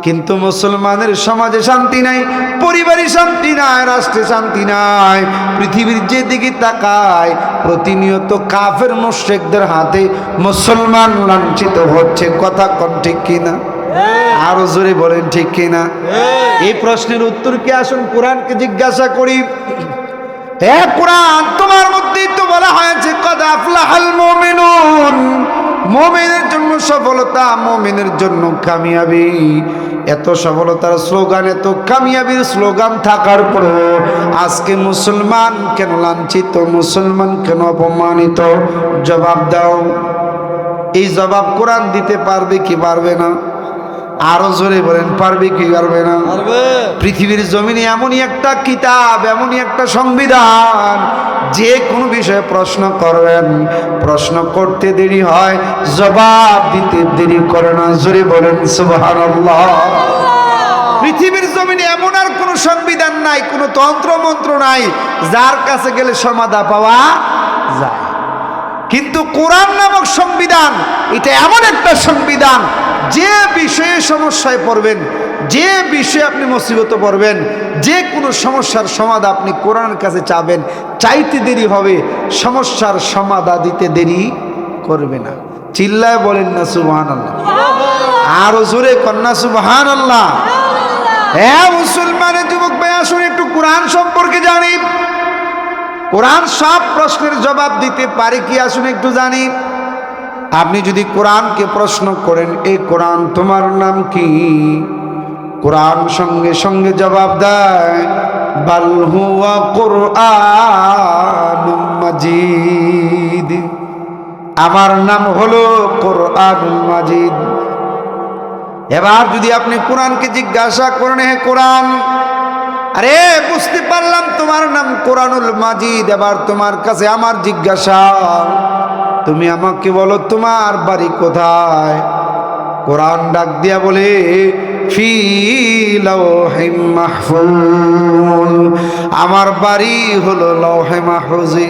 কিন্তু মুসলমানের সমাজে শান্তি নাই, পরিবারে শান্তি নাই, রাষ্ট্রে শান্তি নাই। পৃথিবীর যেদিকে তাকায় প্রতিনিয়ত কাফের মুশরিকদের হাতে মুসলমান লাঞ্ছিত হচ্ছে। কথা কোন ঠিক কিনা? আরো জোরে বলেন ঠিক কিনা? এই প্রশ্নের উত্তর কি আসুন কোরআনকে জিজ্ঞাসা করি। হে কোরআন, তোমার মধ্যেই তো বলা হয়েছে কদ আফলাহাল মুমিনুন, মুমিনের জন্য সফলতা, মুমিনের জন্য কামিয়াবি। এত সফলতার স্লোগান, এত কামিয়াবির স্লোগান থাকার পরেও আজকে মুসলমান কেন লাঞ্ছিত, মুসলমান কেন অপমানিত? জবাব দাও। এই জবাব কোরআন দিতে পারবে কি পারবে না? আরো জোরে বলেন, পারবে কি পারবে না? পৃথিবীর জমিনে এমনই একটা কিতাব, এমনই একটা সংবিধান, যে কোনো বিষয়ে প্রশ্ন করবেন, প্রশ্ন করতে দেরি হয়, জবাব দিতে দেরি করে না। জোরে বলেন সুবহানাল্লাহ। পৃথিবীর জমিনে এমন আর কোনো সংবিধান নাই, কোনো তন্ত্র মন্ত্র নাই যার কাছে গেলে সমাধা পাওয়া যায়। কিন্তু কোরআন নামক সংবিধান, এটা এমন একটা সংবিধান, যে বিষয়ে সমস্যায় পড়বেন, যে বিষয়ে আপনি মুসিবতে পড়বেন, যে কোনো সমস্যার সমাধান আপনি কোরআনের কাছে চাবেন, চাইতে দেরি হবে, সমস্যার সমাধান দিতে দেরি করবে না। চিল্লায় বলেন না সুবহানাল্লাহ। আরো জোরে কন্যা সুবহানাল্লাহ। হ্যাঁ মুসলমানের যুবক ভাই, আসুন একটু কোরআন সম্পর্কে জানি। কোরআন সব প্রশ্নের জবাব দিতে পারে কি? আসুন একটু জানি। আপনি যদি কোরআনকে প্রশ্ন করেন, এই কোরআন তোমার নাম কি? কোরআন সঙ্গে সঙ্গে জবাব দেয়, বাল হুয়া কুরআনুম মাজিদ, আমার নাম হলো কোরআনুল মাজিদ। এবার যদি আপনি কোরআনকে জিজ্ঞাসা করেন, হে কোরআন, আরে বুঝতে পারলাম তোমার নাম কোরআনুল মাজিদ, এবার তোমার কাছে আমার জিজ্ঞাসা, তুমি আমাকে বলো তোমার বাড়ি কোথায়? কোরআন ডাক দিয়া বলে, ফি লাওহিম মাহফুজ, আমার বাড়ি হলো লৌহে মাহফুজে।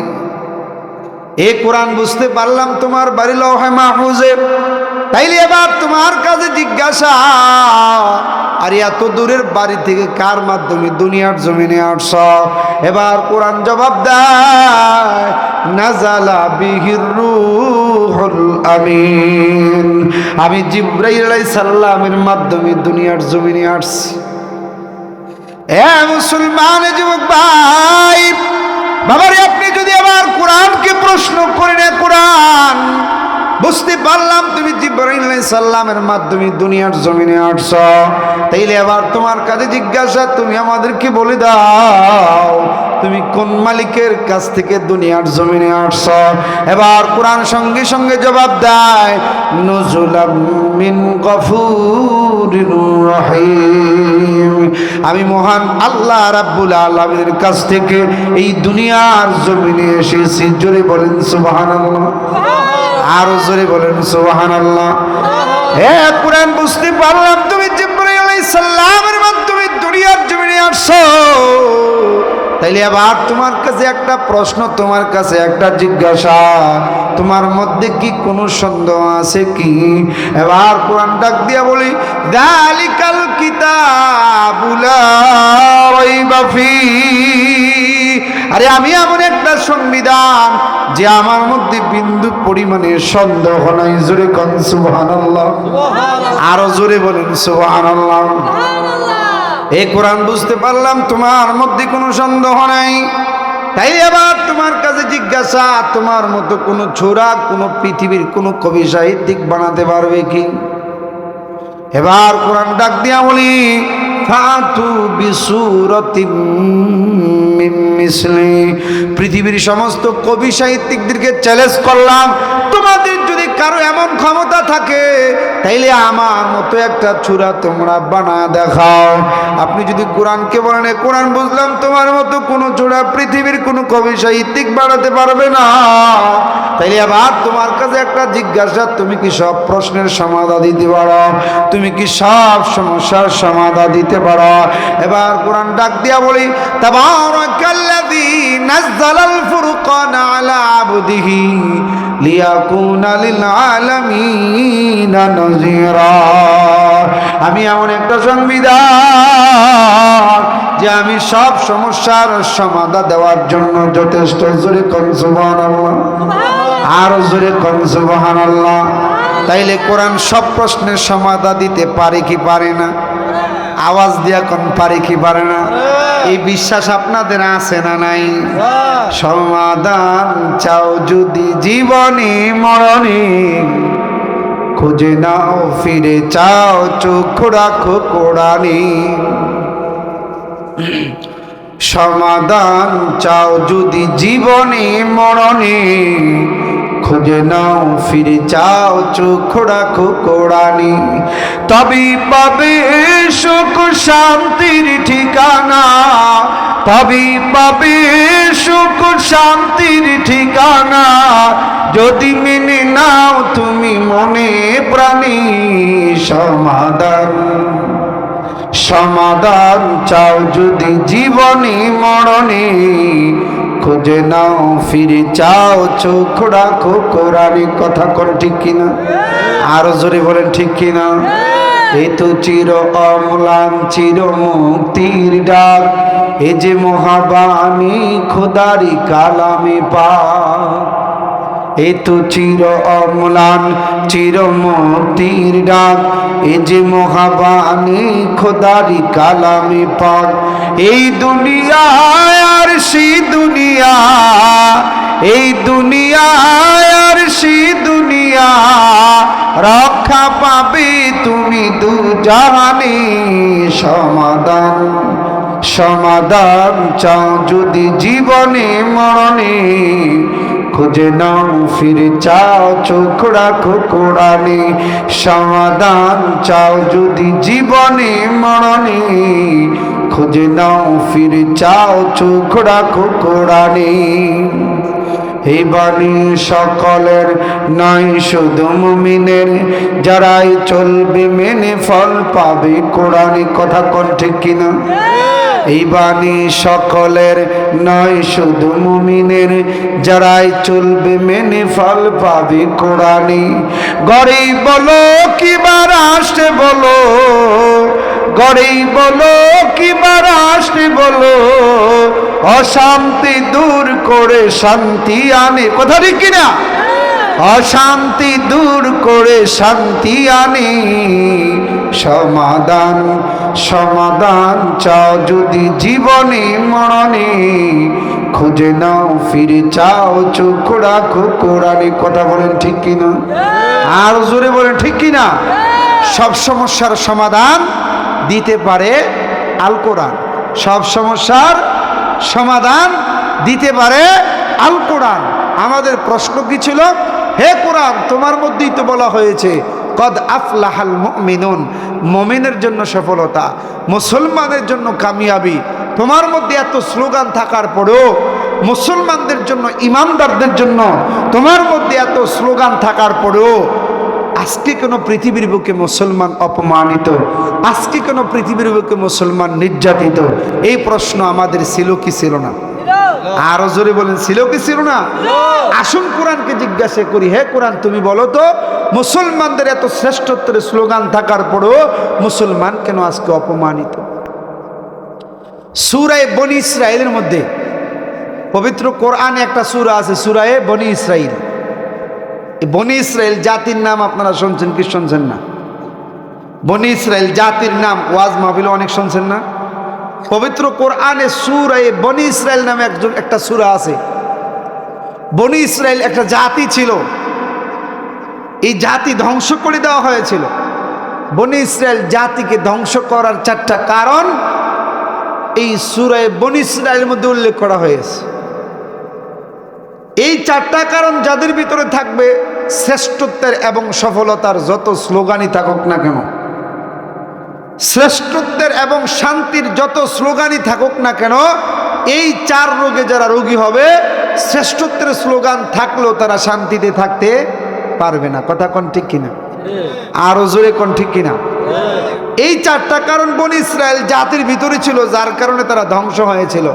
এ কোরআন বুঝতে পারলাম তোমার বাড়ি লৌহে মাহফুজে, তাইলে এবার তোমার কাছে জিজ্ঞাসা, আর এত দূরের বাড়ি থেকে কার মাধ্যমে দুনিয়ার জমিনে আসছ? এবার কোরআন জবাব দেয়, নাজালা বিহির রূহুল আমিন, আমি জিবরাইল আলাইহিস সালামের মাধ্যমে দুনিয়ার জমিনে আসছি। এ মুসলমান যুবক ভাই, বাবারে আপনি যদি আবার কোরআনকে প্রশ্ন করেন, কোরআন বুঝতে পারলাম তুমি জিবরাইল আলাইহিস সালামের মাধ্যমে দুনিয়ার জমিনে আসছ, তাইলে আবার তোমার কাছে জিজ্ঞাসা, তুমি আমাদেরকে বলে দাও তুমি কোন মালিকের কাছ থেকে দুনিয়ার জমিনে আসছ? এবার কোরআন সঙ্গে সঙ্গে জবাব দেয়, নুজুলাম মিন গফুরির রহিম, আমি মহান আল্লাহ রাব্বুল আলামিনের কাছ থেকে এই দুনিয়ার জমিনে এসেছি। জোরে বলেন সুবহানাল্লাহ। আরো জোরে বলেন সুবহানাল্লাহ। হে কোরআন, বুঝতে পারলাম তুমি জিবরাইল আলাইহিস সালামের মাধ্যমে দুনিয়ার জমিনে আসছো, তাইলে আবার তোমার কাছে একটা প্রশ্ন, তোমার কাছে একটা জিজ্ঞাসা, তোমার মধ্যে কি কোনো সন্দেহ আছে কি? এবার কোরআন ডাক দিয়া বলি, যালিকাল কিতাবু লা রাইবা ফীহি, আরে আমি এমন একটা সংবিধান যে আমার মধ্যে বিন্দু পরিমাণে সন্দেহ নাই। জোরে কোন সুবহানাল্লাহ। আরো জোরে বলেন সুবহানাল্লাহ। এই কোরআন বুঝতে পারলাম তোমার মধ্যে কোনো সন্দেহ নাই, তাই এবার তোমার কাছে জিজ্ঞাসা, তোমার মতো কোনো ছোরা কোনো পৃথিবীর কোনো কবি সাহিত্যিক বানাতে পারবে কি? এবার কোরআন ডাক দিয়া বলি, ফাতু বিসুরাতিম মিন মিসলি, পৃথিবীর সমস্ত কবি সাহিত্যিকদেরকে চ্যালেঞ্জ করলাম, তোমাদের যদি কারো এমন ক্ষমতা থাকে তাইলে আমার মতো একটা সূরা তোমরা বানায় দেখাও। আপনি যদি কোরআনকে বলেন, কোরআন বুঝলাম তোমার মতো কোনো সূরা পৃথিবীর কোনো কবি সাহিত্যিক বানাতে পারবে না, তাইলে আবার তোমার কাছে একটা জিজ্ঞাসা, তুমি কি সব প্রশ্নের সমাধান দিতে পারো? তুমি কি সব সমস্যার সমাধান দিতে পারো? এবার কোরআন ডাক দিয়া বলি, তাবারাকাল্লাযী নাযালাল ফুরকান আলা আবদিহি লিয়াকুনা লিল আলামিনা নাযীরা। আমি এমন একটা সংবিধান যে আমি সব সমস্যার সমাধান দেওয়ার জন্য যথেষ্ট। জোরে কোন সুবহানাল্লাহ, আর জোরে কোন সুবহানাল্লাহ। তাইলে কোরআন সব প্রশ্নের সমাধান দিতে পারে কি পারে না? আওয়াজ দিয়া কোন পারে কি পারে না? এই বিশ্বাস আপনাদের আছে না নাই? সমাধান চাও যদি জীবনে মরণে, খুঁজে নাও ফিরে চাও চোখ রাখো কোরআনে। সমাধান চাও যদি জীবনে মরণে, খুঁজে নাও ফিরে চাও চোখ রাখো কোরআনে। তবে পাবে সুখ শান্তির ঠিকানা, তবে পাবে সুখ শান্তির ঠিকানা, যদি মেনে নাও তুমি মনে প্রাণে। সমাধান সমাধান চাও যদি জীবনে মরণে, খুঁজে নাও ফিরে চাও চোখ রাখো কোরআনে। কথা কোন ঠিক কিনা? আরো জোরে বলেন ঠিক কিনা? এই তো চির অম্লান চির মুক্তির ডাক, এ যে মহাবাণী খোদারি কালামে পাক। এ তো চির অম্লান চির মুক্তির ডাক, এ যে মহাবাণী খোদারি কালামে পাক। এই দুনিয়ায় আর সেই দুনিয়া, এই দুনিয়ায় আর সেই দুনিয়া, রক্ষা পাবে তুমি দু জাহানে। সমাধান সমাধান চাও যদি জীবনে মরণে, খুঁজে নাও ফিরে চাও চোখ রাখো কোরআনে। সমাধান চাও যদি জীবনে মরণে, খুঁজে নাও ফিরে চাও চোখ রাখো কোরআনে। এই বাণী সকলের নয় শুধু মুমিনের, যারাই চলবে মেনে ফল পাবে কোরআনে। কথা কোন ঠিক কিনা? এই বাণী সকলের নয় শুধু মুমিনের, যারাই চলবে মেনে ফল পাবে কোরআনে। গড়েই বলো কিবা রাষ্ট্রে বলো, গড়েই বলো কিবা রাষ্ট্রে বলো, অশান্তি দূর করে শান্তি আনে। কথা ঠিক কিনা? অশান্তি দূর করে শান্তি আনে। সমাধান সমাধান চাও যদি জীবনে মরণে, খুঁজে নাও ফিরে চাও চোখ রাখো কোরআনে। কথা বলেন ঠিক কিনা? আর জোরে বলেন ঠিক কিনা? সব সমস্যার সমাধান দিতে পারে আল কোরআন। সব সমস্যার সমাধান দিতে পারে আল কোরআন। আমাদের প্রশ্ন কি ছিল? হে কোরআন, তোমার মধ্যেই তো বলা হয়েছে কদ আফলাহাল মুমিনুন, মুমিনের জন্য সফলতা, মুসলমানের জন্য কামিয়াবি। তোমার মধ্যে এত স্লোগান থাকার পরেও, মুসলমানদের জন্য ইমানদারদের জন্য তোমার মধ্যে এত স্লোগান থাকার পরেও আজকে কেন পৃথিবীর বুকে মুসলমান অপমানিত? আজকে কেন পৃথিবীর বুকে মুসলমান নির্যাতিত? এই প্রশ্ন আমাদের ছিল কি ছিল না? আরো জোরে বলেন, ছিল কি ছিল না? আসুন কোরআনকে জিজ্ঞাসা করি, হে কোরআন তুমি বলো তো, মুসলমানদের এত শ্রেষ্ঠত্বের স্লোগান থাকার পরেও মুসলমান কেন আজকে অপমানিত? সূরা বনি ইসরাইলের মধ্যে, পবিত্র কোরআনে একটা সূরা আছে, সূরা বনি ইসরাইল। বনি ইসরাইল জাতির নাম আপনারা শুনছেন কি শুনছেন না? বনি ইসরাইল জাতির নাম, ওয়াজ মাহফিলে অনেক শুনছেন না? পবিত্র কোরআনে সূরা বনি ইসরাইল নামে একটা সূরা আছে। বনি ইসরাইল একটা জাতি ছিল, এই জাতি ধ্বংস করে দেওয়া হয়েছিল। বনি ইসরাইল জাতিকে ধ্বংস করার 4টা কারণ এই সূরা বনি ইসরাইলের মধ্যে উল্লেখ করা হয়েছে। এই 4টা কারণ যাদের ভিতরে থাকবে, শ্রেষ্ঠত্বের এবং সফলতার যত স্লোগানই থাকুক না কেন, শ্রেষ্ঠত্বের এবং শান্তির যত স্লোগানই থাকুক না কেন, এই 4 রোগে যারা রোগী হবে, শ্রেষ্ঠত্বের স্লোগান থাকলেও তারা শান্তিতে থাকতে পারবে না। কথা কোন ঠিক কিনা? আরো জোরে কোন ঠিক কিনা? এই 4টা কারণ বনি ইসরাইল জাতির ভিতরে ছিল, যার কারণে তারা ধ্বংস হয়েছিল।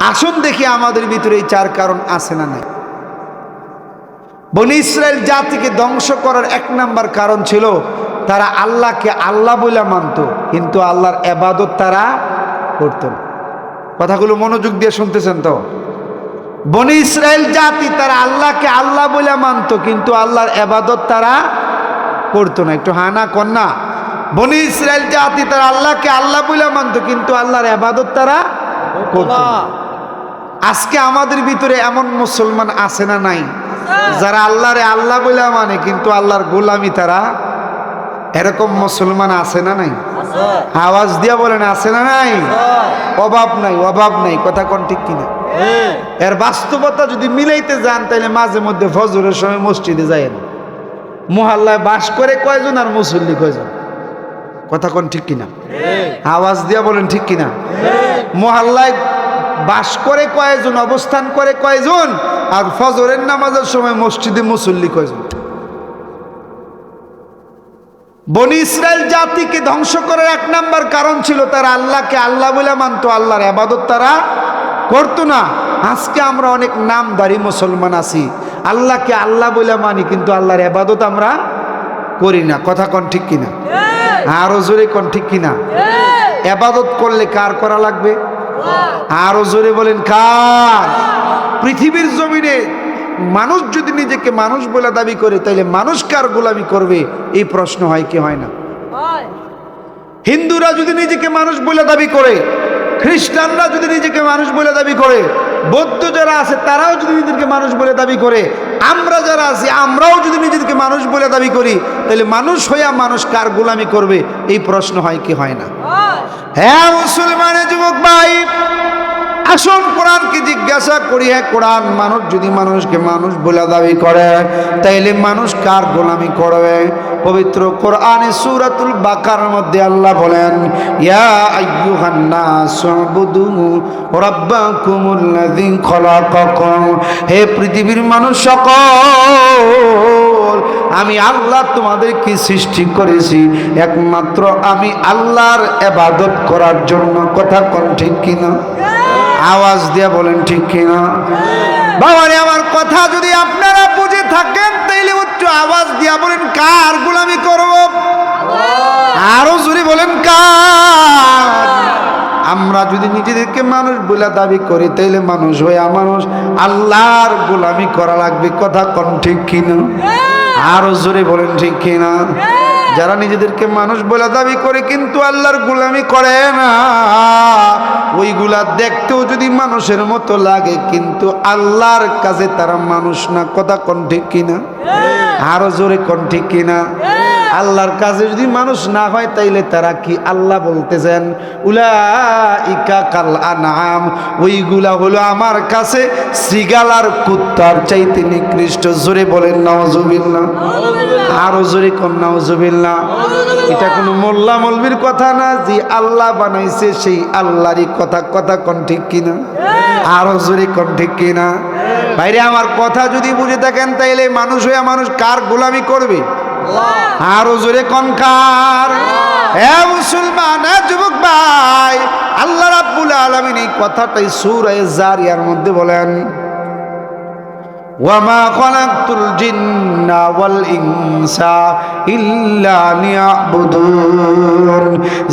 আসুন দেখি আমাদের ভিতরে এই চার কারণ আছে না নাই। বনি ইসরায়েল জাতিকে ধ্বংস করার এক নাম্বার কারণ ছিল তারা আল্লাহকে আল্লাহ বলে মানত, কিন্তু আল্লাহর ইবাদত তারা করত না। কথাগুলো মনোযোগ দিয়ে শুনতেছেন তো? বনি ইসরায়েল জাতি তারা আল্লাহকে আল্লাহ বলে মানত, কিন্তু আল্লাহর ইবাদত তারা করতো না। একটু হানা কন্যা। বনি ইসরায়েল জাতি তারা আল্লাহকে আল্লাহ বলে মানত, কিন্তু আল্লাহর ইবাদত তারা করতো না। আজকে আমাদের ভিতরে এমন মুসলমান আছে না নাই যারা আল্লাহরে আল্লাহ বলে মানে কিন্তু আল্লাহর গোলামি তারা? এরকম মুসলমান আছে না নাই? আওয়াজ দিয়া বলেন আছে না নাই? অভাব নাই, অভাব নাই। কথা কোন ঠিক কিনা? এর বাস্তবতা যদি মিলাইতে যান তাহলে মাঝে মধ্যে ফজরের সময় মসজিদে যায়েন, মহল্লায় বাস করে কয়জন আর মুসল্লি কয়জন? কথা কোন ঠিক কিনা? আওয়াজ দিয়া বলেন ঠিক কিনা? মহল্লায় বাস করে কয়জন, অবস্থান করে কয়জন, আর ফজরের নামাজের সময় মসজিদে মুসল্লি কয়জন? বনি ইসরায়েল জাতিকে ধ্বংস করার এক নাম্বার কারণ ছিল তারা আল্লাহকে আল্লাহ বলে মানত, আল্লাহর ইবাদত তারা করতো না। আজকে আমরা অনেক নামধারী মুসলমান আছি, আল্লাহকে আল্লাহ বলে মানি কিন্তু আল্লাহর ইবাদত আমরা করি না। কথা কোন ঠিক কিনা? আরো জোরে কোন ঠিক কিনা? ইবাদত করলে কার করা লাগবে? আরো জোরে বলেন কার? পৃথিবীর জমিনে মানুষ যদি নিজেকে মানুষ বলে দাবি করে তাহলে মানুষ কার গোলামি করবে? এই প্রশ্ন হয় কি হয় না? হিন্দুরা যদি নিজেকে মানুষ বলে দাবি করে, খ্রিস্টানরা যদি নিজেকে মানুষ বলে দাবি করে, বৌদ্ধ যারা আছে তারাও যদি নিজেদেরকে মানুষ বলে দাবি করে, আমরা যারা আছি আমরাও যদি নিজেদেরকে মানুষ বলে দাবি করি, তাহলে মানুষ হইয়া মানুষ কার গোলামি করবে? এই প্রশ্ন হয় কি হয় না? হ্যাঁ মুসলমানের যুবক ভাই, আসুন কোরআনকে জিজ্ঞাসা করি। হ্যাঁ কোরআন মানুষ যদি মানুষকে মানুষ বলে দাবি করে তাইলে মানুষ কার গোলামি করবে? পবিত্র কোরআনে সূরাতুল বাকারার মধ্যে আল্লাহ বলেন, ইয়া আইয়ুহান নাস উবুদু রাব্বাকুমুল্লাযী খলাকাকুম, হে পৃথিবীর মানুষ সকল, আমি আল্লাহ তোমাদেরকে সৃষ্টি করেছি একমাত্র আমি আল্লাহর ইবাদত করার জন্য। কথা কোন ঠিক কিনা? আওয়াজ দিয়ে বলেন ঠিক কিনা? বাবারে আমার কথা যদি আপনারা বুঝে থাকেন তাইলে উচ্চ আওয়াজ দিয়া বলেন কার গোলামি করব? আরো জোরে বলেন কার? আমরা যদি নিজেদেরকে মানুষ বলে দাবি করি তাইলে মানুষ হয়ে মানুষ আল্লাহর গোলামি করা লাগবে। কথা কোন ঠিক কিনা? আরো জোরে বলেন ঠিক কিনা? যারা নিজেদেরকে মানুষ বলে দাবি করে কিন্তু আল্লাহর গোলামি করে না, ওইগুলা দেখতেও যদি মানুষের মতো লাগে কিন্তু আল্লাহর কাছে তারা মানুষ না। কথা কোন ঠিক কিনা? আরো জোরে কোন ঠিক কিনা? আল্লাহর কাছে যদি মানুষ না হয় তাইলে তারা কি? আল্লাহ বলতেছেন উলাইকা কাল আনআম, ওইগুলা হলো আমার কাছে শৃগাল আর কুত্তার চাইতে নিকৃষ্ট। জোরে বলেন নাউজুবিল্লাহ। আরো জোরে কোন নাউজুবিল্লাহ। এটা কোনো মোল্লা মৌলবীর কথা না, যে আল্লাহ বানাইছে সেই আল্লাহরই কথা। কথা কোন ঠিক কিনা? আরো জোরে কোন ঠিক কিনা? ভাইরে আমার কথা যদি বুঝে থাকেন তাইলে মানুষ হয়ে মানুষ কার গোলামি করবে? আরো জোরে কোন কার? হে মুসলমান, হে যুবক ভাই, আল্লাহ রাব্বুল আলামিন এই কথাটাই সূরা জারিয়ার মধ্যে বলেন, ওয়ামা খালাকতুল জিন্না ওয়াল ইনসা ইল্লা লিয়াবুদুন,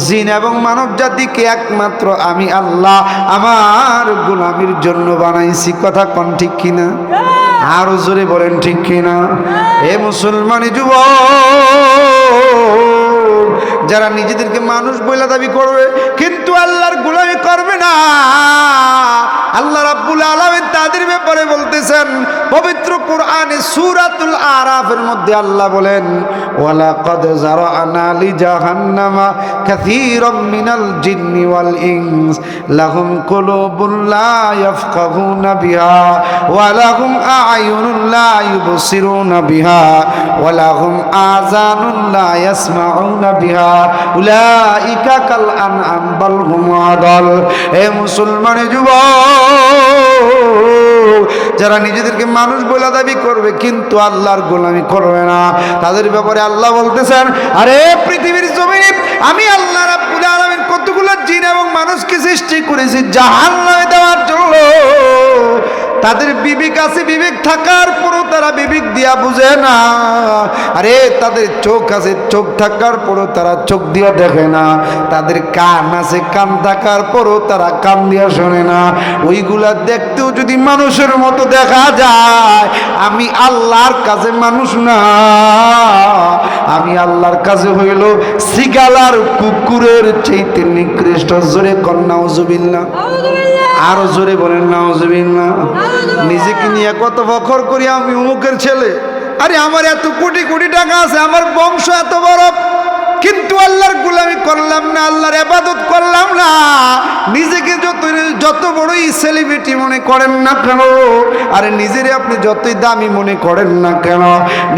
জিন এবং মানব জাতিকে একমাত্র আমি আল্লাহ আমার গোলামির জন্য বানাইছি। কথা কোন ঠিক কিনা? আরো জোরে বলেন ঠিক কিনা? হে মুসলমানি যুবক, যারা নিজেদেরকে মানুষ বলে দাবি করবে কিন্তু আল্লাহর গোলামি করবে না, আল্লাহ রাব্বুল আলামিন তাদের ব্যাপারে বলতেছেন পবিত্র কোরআনে সূরাতুল আরাফের মধ্যে আল্লাহ বলেন, ওয়ালাকাদ যারানা লিজাহান্নামা কাসীরাম মিনাল জিন্নি ওয়াল ইনস লাহুম কুলুবুন লা ইয়াফকাহুনা বিহা ওয়া লাহুম আ'য়ুনুন লা ইউবসিরুনা বিহা ওয়া লাহুম আযানুন লা ইয়াসমাউনা বিহা উলাইকা কাল আনআম বাল হুম আদাল। হে মুসলমানের যুবক, যারা নিজেদেরকে মানুষ বলে দাবি করবে কিন্তু আল্লাহর গোলামি করবে না, তাদের ব্যাপারে আল্লাহ বলতেছেন, আরে পৃথিবীর জমিনে আমি আল্লাহ রাব্বুল আলামিন কতগুলো জিন এবং মানুষকে সৃষ্টি করেছি জাহান্নামে দেওয়ার জন্য। হলো তাদের বিবেক আছে, বিবেক থাকার পরও তারা বিবেক দিয়া বুঝে না। আরে তাদের চোখ আছে, চোখ থাকার পরও তারা চোখ দিয়া দেখে না। তাদের কান আছে, কান থাকার পরও তারা কান দিয়া শোনে না। ওইগুলা দেখতেও যদি মানুষের মতো দেখা যায়, আমি আল্লাহর কাছে মানুষ না, আমি আল্লাহর কাছে হইল সিগালার কুকুরের চাইতে নিকৃষ্ট। জোরে কন্যা নাউজুবিল্লাহ, আরো জোরে বলেন নাউজুবিল্লাহ। নিজেকে নিয়ে কত ফখর করি, আমি অমুকের ছেলে, আরে আমার এত কোটি কোটি টাকা আছে, আমার বংশ এত বড়, কিন্তু আল্লাহর গোলামি করলাম না, আল্লাহর ইবাদত করলাম না। নিজেকে যত বড়ই সেলিব্রিটি মনে করেন না কেন, আরে নিজেরে আপনি যতই দামি মনে করেন না কেন,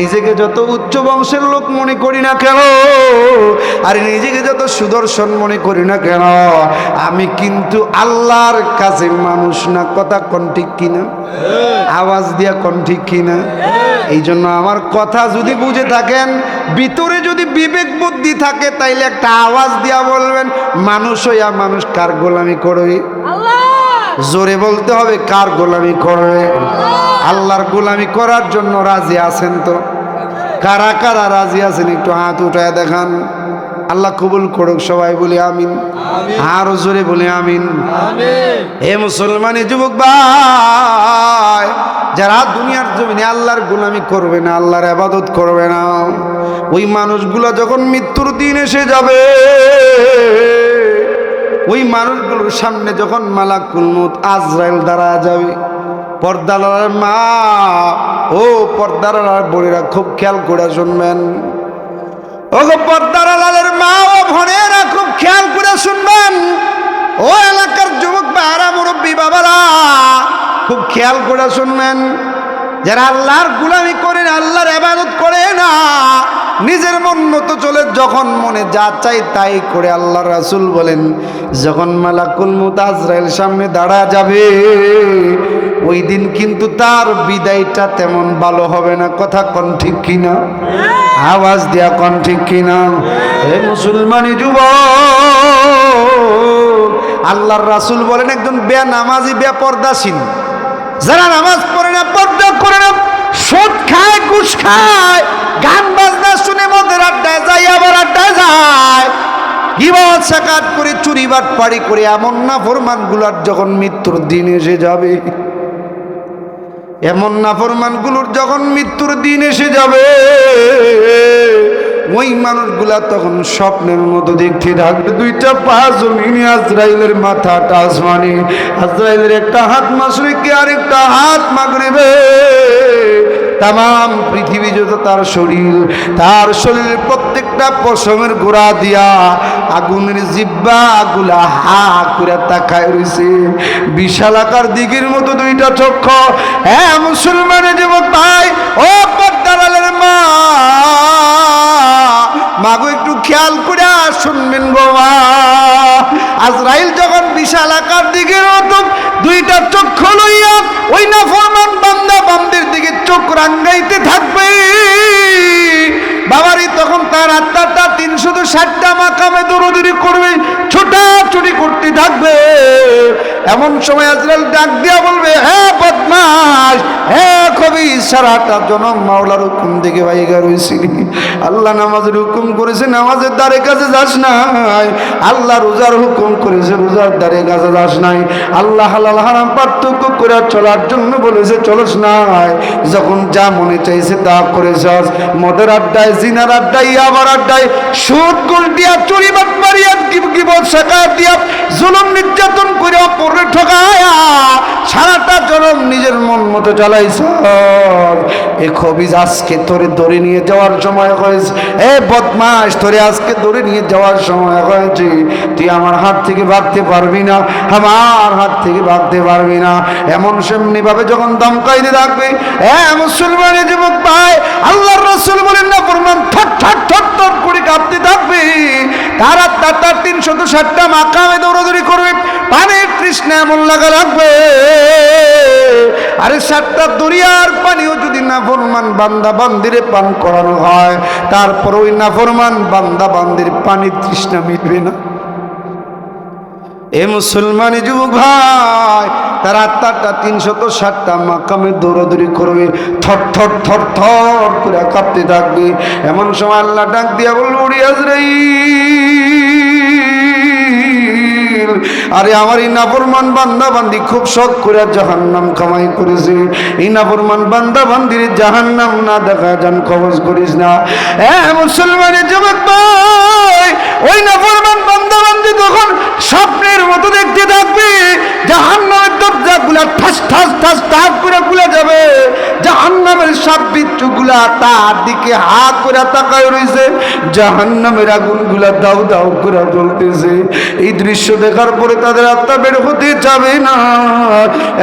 নিজেকে যত উচ্চ বংশের লোক মনে করি না কেন, আরে নিজেকে যত সুদর্শন মনে করি না কেন, আমি কিন্তু আল্লাহর কাছে মানুষ না। কথা কোন ঠিক কিনা? আওয়াজ দিয়া কোন ঠিক কিনা? এই জন্য আমার কথা যদি বুঝে থাকেন, ভিতরে যদি বিবেক বুদ্ধি থাকে, তাইলে একটা আওয়াজ দিয়া বলবেন, মানুষ হইয়া মানুষ কার গোলামি করবে? জোরে বলতে হবে, কার গোলামি করবে? আল্লাহর গোলামি করার জন্য রাজি আছেন তো? কারা কারা রাজি আছেন একটু হাত উঠায় দেখান। আল্লাহ কবুল করুক, সবাই বলি আমিন। আরো জোরে বলি আমিন। হে মুসলমানি যুবক ভাই, যারা দুনিয়ার জমিনে আল্লাহর গোলামি করবে না, আল্লাহর ইবাদত করবে না, ওই মানুষগুলো যখন মৃত্যুর দিন এসে যাবে, ওই মানুষগুলোর সামনে যখন মালাকুল মউত আজরাইল দাঁড়া যাবে, পর্দার মা ও পর্দার বোনেরা খুব খেয়াল করে শুনবেন, ও গো পর্দার আড়ালের মা ও বোনেরা খুব খেয়াল করে শুনবেন, ও এলাকার যুবক ভাইরা, মুরব্বী বাবারা খুব খেয়াল করে শুনবেন, যারা আল্লাহর গোলামি করে না, আল্লাহর ইবাদত করে না, নিজের মন মতো চলে, যখন মনে যা চাই তাই করে, আল্লাহর রাসূল বলেন যখন মালাকুল মউত আজরাইল সামনে দাঁড়া যাবে, ওই দিন কিন্তু তার বিদায়টা তেমন ভালো হবে না। কথা কোন ঠিক কিনা? আওয়াজ দিয়া কোন ঠিক কিনা? হে মুসলমানি যুবক, আল্লাহর রাসূল বলেন একজন বেনামাজি, বেপরদাসীন, যারা নামাজ পড়ে না, পর্দা করে না, সুদ খায়, ঘুষ খায়, গান বাজনা শুনে মদের আড্ডায় যায়, আবার আড্ডায় যায়, গীবত সাকাত করে, চুরি বাটপাড়ি করে, এমন নাফরমানগুলোর যখন মৃত্যুর দিন এসে যাবে, এমন নাফরমানগুলোর যখন মৃত্যুর দিন এসে যাবে, ওই মানুষগুলা তখন স্বপ্নের মতো দেখতে থাকবে, দুইটা পা জমিনে, আজরাইলের মাথাটা আসমানে, আজরাইলের একটা হাত মাশরিকে, আরেকটা হাত মাগরিবে, তাম পৃথিবী যত তার শরীরের প্রত্যেকটা পশমের গোড়া দিয়া আগুনের জিব্বা গুলা হা করে তাকায় রয়েছে, বিশাল আকার দিঘির মতো দুইটা চক্ষু। হ্যাঁ মুসলমানের যুবক ভাই, ও পর্দারের মা, মাগো একটু খেয়াল করে শুনবেন বাবা, আজরাইল যখন বিশাল আকার দিঘির মতো দুইটা চক্ষু লইয়া ওই নাফরমান বান্দা বান্দির দিকে চোখ রাঙ্গাইতে থাকবে, বাবারই তখন তার আত্মাটা 360টা মাকামে দৌড়াদৌড়ি করবে, ছোটাছুটি করতে থাকবে। এমন সময় আজরাইল ডাক দিয়া বলবে, হ্যাঁ বদমাশ, হ্যাঁ কবি, সারাটা জনম মাওলার হুকুম দিকে বাইগা রইছি, আল্লাহ নামাজের হুকুম করেছে, নামাজের দ্বারে কাছে যাস নাই, আল্লাহ রোজার হুকুম করেছে, রোজার দ্বারে কাছে যাস নাই, আল্লাহ হালাল হারাম পার্থক্য করে চলার জন্য বলেছে, চলস নাই, যখন যা মনে চাইছে তা করেছস, মদের আড্ডায়, জিনার আড্ডায়, আবার আড্ডায়, সুদ গুলটিয়া, চুরি বাটপাড়িয়া, গীবত সাকাত দিয়া, জুলুম নির্যাতন করে পরে ঠকায়া সারাটা জনম নিজের মন মতো চালাইছ। এ খবিজ আজকে তোরে ধরে নিয়ে যাওয়ার সময় হয়েছে, এ বদমাস তোরে আজকে ধরে নিয়ে যাওয়ার সময় হয়েছে, তুই আমার হাত থেকে ভাগতে পারবি না, আমার হাত থেকে ভাগতে পারবি না। এমন সেমনি ভাবে যখন দমকাইতে থাকবে, মুসলমানের যুবক ভাই, আল্লাহর রাসূল বলেন না ফরমান ঠট ঠট ঠট ঠট করে কাঁপতে থাকবে, তার 360টা মাকামে দৌড়াদৌড়ি করবে, পানির তৃষ্ণা এমন লাগা লাগবে, আরে 7টা দরিয়ার পানিও যদি নাফরমান বান্দা বান্দিরে পান করানো হয়, তারপর ওই নাফরমান বান্দা বান্দির পানির তৃষ্ণা মিটবে না। এ মুসলমানি যুবক ভাই, তার আত্মাটা 360টা মাকামে দৌড়াদৌড়ি করবে, থর থর থর থর করে কাঁপতে থাকবে। এমন সময় আল্লাহ ডাক দিয়া বলল, ওরে আজরাইল, আরে আমার এই নাফরমান বান্দা বান্দি খুব শখ করে জাহান্নাম কামাই করেছে, এই নাফরমান বান্দা বান্দির জাহান্নাম না দেখা যান কবজ করিস না। মুসলমানের যুবক ভাই, ওই নাফরমান বান্দা বান্দি তখন স্বপ্নের মতো দেখতে থাকবে, জাহান্নামের দরজাগুলা ঠাস ঠাস ঠাস ঠাস করে খুলে যাবে, জাহান্নামের সাপ বিচ্ছুগুলা তার দিকে হা করে তাকায় রয়েছে, জাহান্নামের আগুনগুলা দাউ দাউ করে জ্বলতেছে। এই দৃশ্য দেখার পরে তাদের আত্মা বের হতে যাবে না।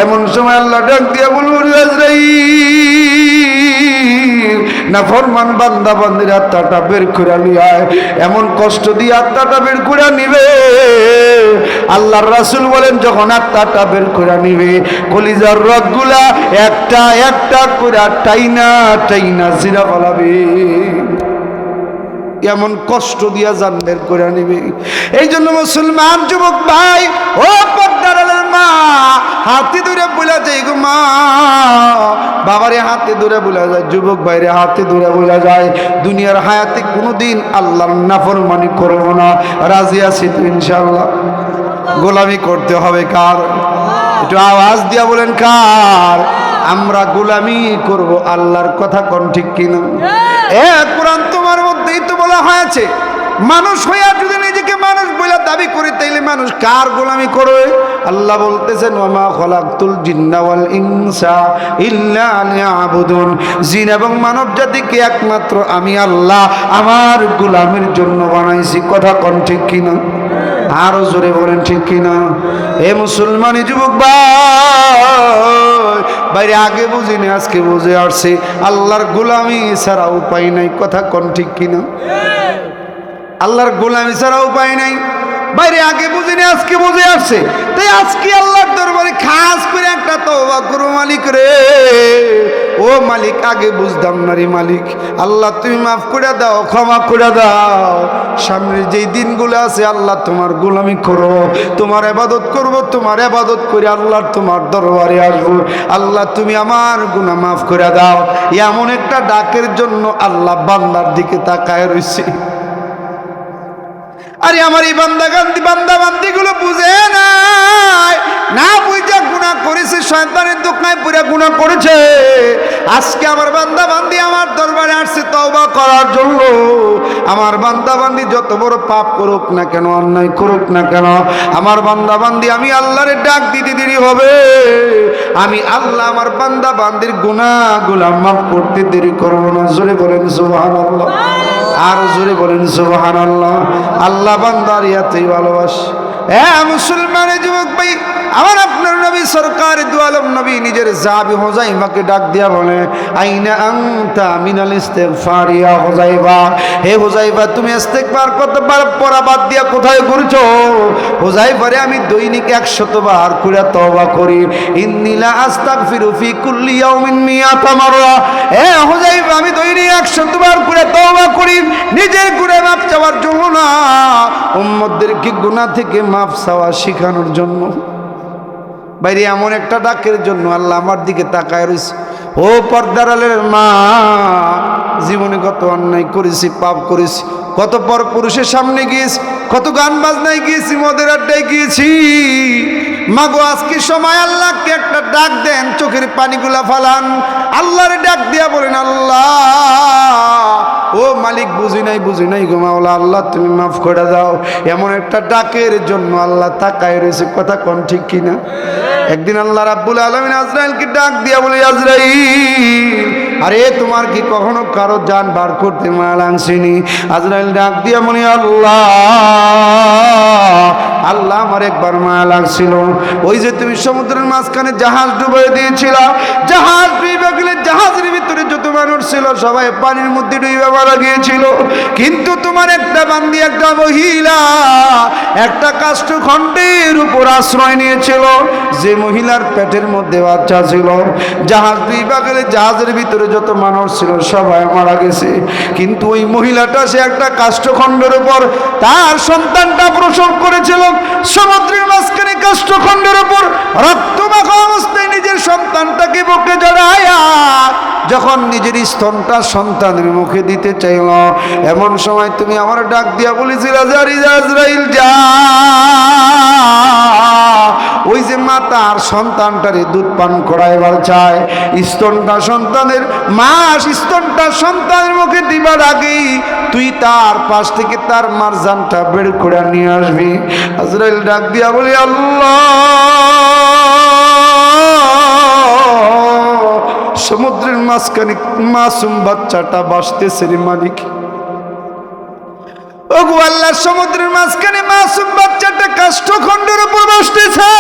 এমন সময় আল্লাহ ডাক দিয়া বলল, আজরাইল, নাফরমান বান্দা বান্দির আত্মাটা বের করে নিয়ে আয়। এমন কষ্ট দিয়ে আত্মাটা বের করে নিবে, আল্লাহর রাসূল বলেন, যখন আত্মাটা বের করে নিবে, কলিজার রগগুলা একটা একটা করে টাইনা টাইনা জিরা ফলাবে। এমন কষ্ট দিয়া জান বের করে নিবে। এই জন্য মুসলমান যুবক ভাই, ও পর্দার আড়ালের মা, হাতে ধরে বলে যায় গো মা, বাবারে হাতে ধরে বলে যায়, যুবক ভাইরে হাতে ধরে বলে যায়, দুনিয়ার হায়াতে কোনোদিন আল্লাহর নাফরমানি করবো না। রাজি আছি তো ইনশাআল্লাহ? গোলামি করতে হবে কার? একটু আওয়াজ দিয়া বলেন কার? আমরা গোলামি করব আল্লাহর। কথা কোন ঠিক কিনা? কোরআন তোমার মধ্যেই তো বলা হয়েছে, মানুষ হইয়া যদি নিজেকে মানুষ বলে দাবি করে, তাইলে মানুষ কার গোলামি করবে? আল্লাহ বলতেছেন, ওয়ামা খলাকতুল জিন্না ওয়াল ইনসা ইল্লা লিয়াবুদুন, জিন এবং মানব জাতিকে একমাত্র আমি আল্লাহ আমার গোলামের জন্য বানাইছি। কথা কোন ঠিক কিনা? আরো জোরে বলেন ঠিক কিনা? এ মুসলমানি যুবক ভাই, বাইরে আগে বুঝিনি, আজকে বুঝে আসছে, আল্লাহর গোলামি ছাড়া উপায় নাই। কথা কোন ঠিক কিনা? আল্লাহর গোলামি ছাড়া উপায় নাই। বাইরে আগে বুঝিনি, আজকে বুঝে আসছে। তাই আজকে আল্লাহর দরবারে খাস করে একটা তওবা করো, মালিক রে, ও মালিক, আগে বুঝতাম না রে মালিক, আল্লাহ তুমি মাফ করে দাও, ক্ষমা করে দাও। সামনের যেই দিনগুলো আছে আল্লাহ তোমার গোলামি করো, তোমার ইবাদত করব, তোমার ইবাদত করে আল্লাহ তোমার দরবারে আসবো। আল্লাহ তুমি আমার গুনাহ মাফ করে দাও। এমন একটা ডাকের জন্য আল্লাহ বান্দার দিকে তাকায় রয়েছে। আরে আমার এই বান্দা বান্দি গুলো বুঝে নাই, না বুঝা গুনাহ করেছে, শয়তানের দোকানে পুরা গুনাহ করেছে। আজকে আমার বান্দা বান্দি আমার দরবারে আসছে তওবা করার জন্য। আমার বান্দা বান্দি যত বড় পাপ করুক না কেন, অন্যায় করুক না কেন, আমার বান্দা বান্দি, আমি আল্লাহরে ডাক দিতে দেরি হবে, আমি আল্লাহ আমার বান্দা বান্দির গুনাহগুলো মাফ করতে দেরি করব না। জোরে বলেন সুবহানাল্লাহ, আর জোরে বলেন সুবহানাল্লাহ। আল্লাহ বান্দার এতই ভালোবাসে। মুসলমানের যুবক ভাই, আমার আপনার নবী সরকার দু আলম নবী নিজের সাহাবী হুযায়ফাকে ডাক দিয়া বলে, আইনা আনতা মিনাল ইস্তিগফার ইয়া হুযায়ফা, হে হুযায়ফা, তুমি ইস্তিগফার কতবার পড়া বাদ দিয়া কোথায় ঘুরছো? হুযায়ফারে আমি দৈনিক 100 বার করে তওবা করি। ইন্নী লা আস্তাগফিরু ফি কুল্লি ইয়াউমিন মিয়াতা মাররা, হে হুযায়ফা, আমি দৈনিক 100 বার করে তওবা করি, নিজের গুনাহ মাফ চাওয়ার জন্য না, উম্মতদেরকে গুনাহ থেকে মাফ চাওয়া শেখানোর জন্য। বাইরে এমন একটা ডাকের জন্য আল্লাহ আমার দিকে তাকায় রয়েছে। ও পর্দার আড়ালের মা, জীবনে কত অন্যায় করেছি, পাপ করেছি, কত পর পুরুষের সামনে গিয়েছি, কত গান বাজনায় গিয়েছি, মদের আড্ডায় গিয়েছি। মাগো, আজকে সময় আল্লাহকে একটা ডাক দেন, চোখের পানিগুলা ফালান, আল্লাহরে ডাক দিয়া বলেন, আল্লাহ, ও মালিক, বুঝি নাই গো মাওলা, আল্লাহ তুমি মাফ করে দাও। এমন একটা ডাকের জন্য আল্লাহ তাকায় রয়েছে। কথা কোন ঠিক কিনা? একদিন আল্লাহ রাব্বুল আলামিন আজরাইলকে ডাক দিয়া বলে, আজরাইল, আরে তোমার কি কখনো কারো জান বার করতে মায়া লাগছেনি? আজরাইল ডাক দিয়া বলে, আল্লাহ, আমার একবার মায়া লাগছিল। ওই যে তুমি সমুদ্রের মাঝখানে জাহাজ ডুবিয়ে দিয়েছিল, জাহাজ ডুবে গেলে জাহাজের ভিতরে যত মানুষ ছিল সবাই পানির মধ্যে ডুবে মারা গিয়েছিল, কিন্তু তোমার একটা বান্দি, একটা মহিলা একটা কাষ্ঠখণ্ডের উপর আশ্রয় নিয়েছিল, যে মহিলার পেটের মধ্যে বাচ্চা ছিল। জাহাজ ডুবে গেলে জাহাজের ভিতরে যত মানুষ ছিল সবাই মারা গেছে, কিন্তু ওই মহিলাটা সে একটা কাষ্ঠখণ্ডের উপর তার সন্তানটা প্রসব করেছিল। সমুদ্রের মাঝখানে কাষ্ঠখণ্ডের উপর রক্তমাখা অবস্থায় নিজের সন্তানটাকে বুকে জড়ায়া যখন নিজের স্তনটা সন্তানের মুখে দিতে চাইল, এমন সময় তুমি আমার ডাক দিয়া বলেছিল, আজরাইল যা। ওই যে মা তার সন্তানটারে দুধ পান করাইবার চায়, স্তনটা সন্তানের মা স্তনটা সন্তানের মুখে দিবার আগেই তুই তার পাশ থেকে তার মার জানটা বের করে নিয়ে আসবি। আজরাইল ডাক দিয়া বলি, আল্লাহ, সমুদ্রের মাঝখানে মাসুম বাচ্চাটা বাসতেছে রে মালিক। ওগো আল্লাহ, সমুদ্রের মাঝখানে মাসুম বাচ্চাটা কাষ্ঠখণ্ডের উপর বসতেছে।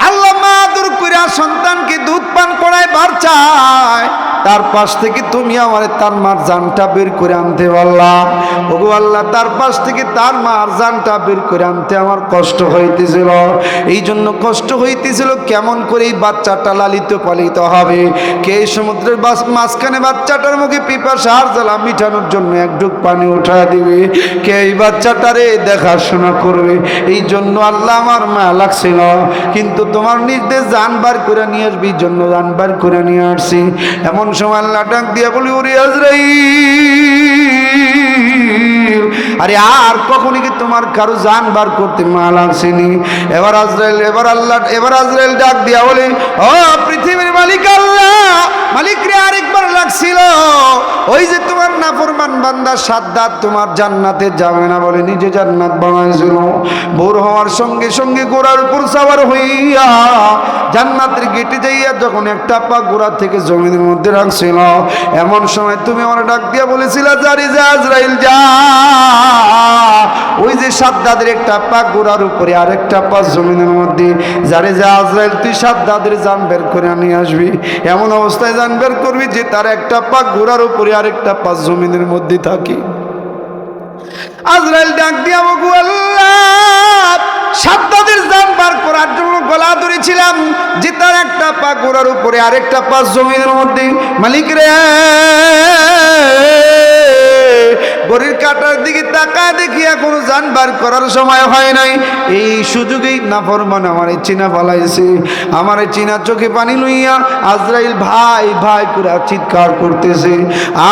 আল্লাহ মা দূর করে সন্তানকে দুধ পান করায় বার চায়, তার পাশ থেকে তুমি আমারে তার মার জানটা বের করে আনতে বললাম। ওগো আল্লাহ, তার পাশ থেকে তার মার জানটা বের করে আনতে আমার কষ্ট হইতেছিল। এই জন্য কষ্ট হইতেছিল কেমন করে এই বাচ্চাটা লালিত পালিত হবে, কে সমুদ্রের মাঝখানে বাচ্চাটার মুখে পিপাসার জ্বালা মিটানোর জন্য এক ঢুক পানি উঠা দিবে, কে এই বাচ্চাটারে দেখাশোনা করবে। এই জন্য আল্লাহ আমার মায়া লাগছিল, কিন্তু তোমার নির্দেশ জান বার করে নিয়ে আসবি, জন্য জান বার করে নিয়ে আসছি। এমন সময় আল্লাহ ডাক দিয়া বলি, ওরে আজরাইল, আরে আর কখনই কি তোমার কারো জান বার করতে মা লাগছেনি? এবার আজরাইল ডাক দিয়া বলে, ও পৃথিবীর মালিক আল্লাহ, মালিক রে আরেকবার লাগছিল। ওই যে তোমার নাফরমান বান্দা সাদ্দাত তোমার জান্নাতে যাবে না বলে নিজে জান্নাত বানাইছিল। ভোর হওয়ার সঙ্গে সঙ্গে ঘোড়ার উপর সাওয়ার হইয়া জান্নাতের গেটে যাইয়া যখন একটা পা ঘোড়া থেকে জমিনের মধ্যে রাখছিল, এমন সময় তুমি আমার ডাক দিয়া বলেছিল, আজরাইল যা। ওই যে সাদ্দাদের একটা পা ঘোড়ার উপরে আর একটা পা জমিনের মধ্যে, যারে যা আজরাইল তুই সাদ্দাদের জান বের করে নিয়ে আসবি। এমন অবস্থায় জান বের করবি যে তার একটা পা ঘোড়ার উপরে আর একটা পা জমিনের মধ্যে থাকে। আজরাইল ডাক দিয়া, ওগো আল্লাহ, সাদ্দাদের জান বার করার জন্য গলা ধরেছিলাম যে তার একটা পা ঘোড়ার উপরে আরেকটা পা জমিনের মধ্যে। মালিক রে, ঘড়ির কাটার দিকে তাকায় দেখি এখনো জান বার করার সময় হয় নাই। এই সুযোগেই নাফরমান আমার চিনা পালাইছে। আমার চিনা চোখে পানি লইয়া আজরাইল ভাই ভাই করে চিৎকার করতেছে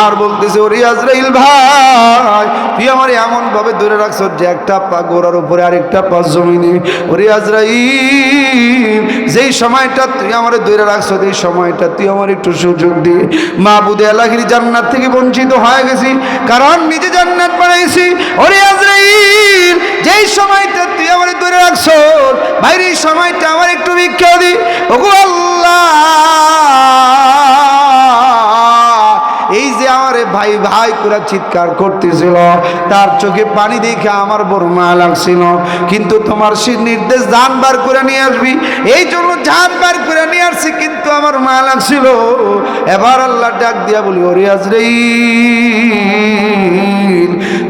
আর বলতেছে, ওরে আজরাইল ভাই, তুই আমার এমন ভাবে ধরে রাখছ যে একটা পা ঘোড়ার উপরে আরেকটা পা জমিনে। ওরে আজরাইল, যেই সময়টা তুই আমার ধরে রাখছ এই সময়টা তুই আমার একটু সুযোগ দে। মাহবুদে আলাহির জান্নাত থেকে বঞ্চিত হয়ে গেছি, কারণ নিজে জান্নাত বানাইছি। ওরে আজরাইল, যেই সময়টা তুই আমার ধরে রাখছ ভাইরে, এই সময়টা আমার একটু ভিক্ষা দি। ওগো আল্লাহ, এই যে আমারে ভাই ভাই করে চিৎকার করতেছিল, তার চোখে পানি দেখে আমার বড় মায়া লাগছিল। কিন্তু তোমার সেই নির্দেশ জান বার করে নিয়ে আসবি, এই জন্য জান বার করে নিয়ে আসছি, কিন্তু আমার মায়া লাগছিল। এবার আল্লাহ ডাক দিয়া বলি, ওরে আজরাইল,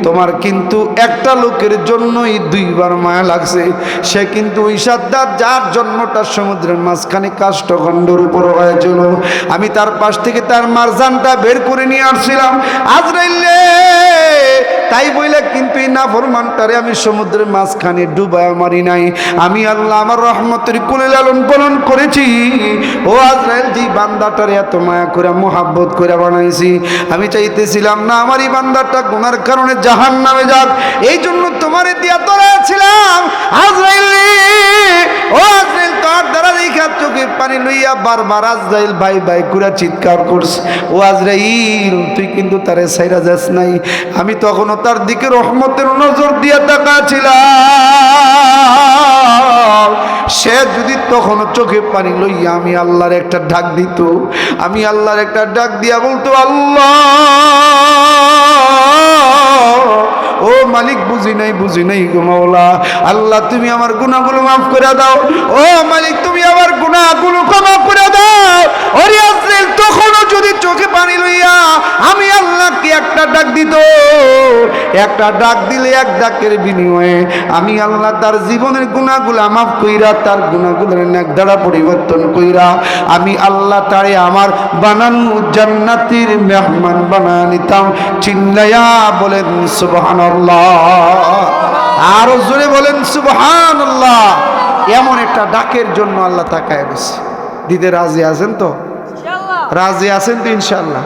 তোমার কিন্তু একটা লোকের জন্যই দুইবার মায়া লাগছে। সে কিন্তু ওই সাদ্দাত যার জন্মটা সমুদ্রের মাঝখানে কাষ্ঠখণ্ডের উপর হয়েছিল। আমি তার পাশ থেকে তার মারজানটা বের করে নিয়ে আসছিলাম। আজরাইল রে, তাই বইলে কিন্তু এই নাফরমানটারে আমি সমুদ্রের মাঝখানে ডুবায় মারি নাই, আমি আল্লাহ আমার রহমতের কোলে লালন পালন করেছি। ও আজরাইল, যে বান্দাটারে এত মায়া করে মোহাব্বত করে বানাইছি, আমি চাইতেছিলাম না আমার এই বান্দাটা গুনার কারণে জাহান্নামে যাক, এই জন্য তোমারে দিয়া ধরেছিলাম। আজরাইল রে, ও আজরাইল, তোর দ্বারা দেখা চোখে পানি লইয়া বারবার আজরাইল ভাই ভাই করে চিৎকার করছে। ও আজরাইল, তুই কিন্তু তারে সাইরা যাস নাই। আমি তখনও তার দিকে রহমতের নজর দিয়ে তাকাছিলাম। সে যদি তখনও চোখে পানি লইয়া আমি আল্লাহর একটা ডাক দিত, আমি আল্লাহর একটা ডাক দিয়া বলতো, আল্লাহ, ও মালিক, বুঝি নাই গো মাওলা, আল্লাহ তুমি আমার গুনাহগুলো মাফ করে দাও। ও মালিক, তুমি আমার গুনাহগুলো ক্ষমা করে দাও। ওরে আজরাইল তখনও যদি চোখে পানি লইয়া আমি আল্লাহকে একটা ডাক দিত, একটা ডাক দিলে এক ডাকের বিনিময়ে আমি আল্লাহ তার জীবনের গুনাহগুলো মাফ কইরা তার গুনাহগুলোর নেক দ্বারা পরিবর্তন কইরা আমি আল্লাহ তারে আমার বানানো জান্নাতের মেহমান বানায় নিতাম। চিল্লায়া বলেন সুবহানাল্লাহ। আরো জোরে বলেন সুবহানাল্লাহ। এমন একটা ডাকের জন্য আল্লাহ তাকায় গেছে। দিতে রাজি আছেন তো? রাজি আছেন তো ইনশাআল্লাহ?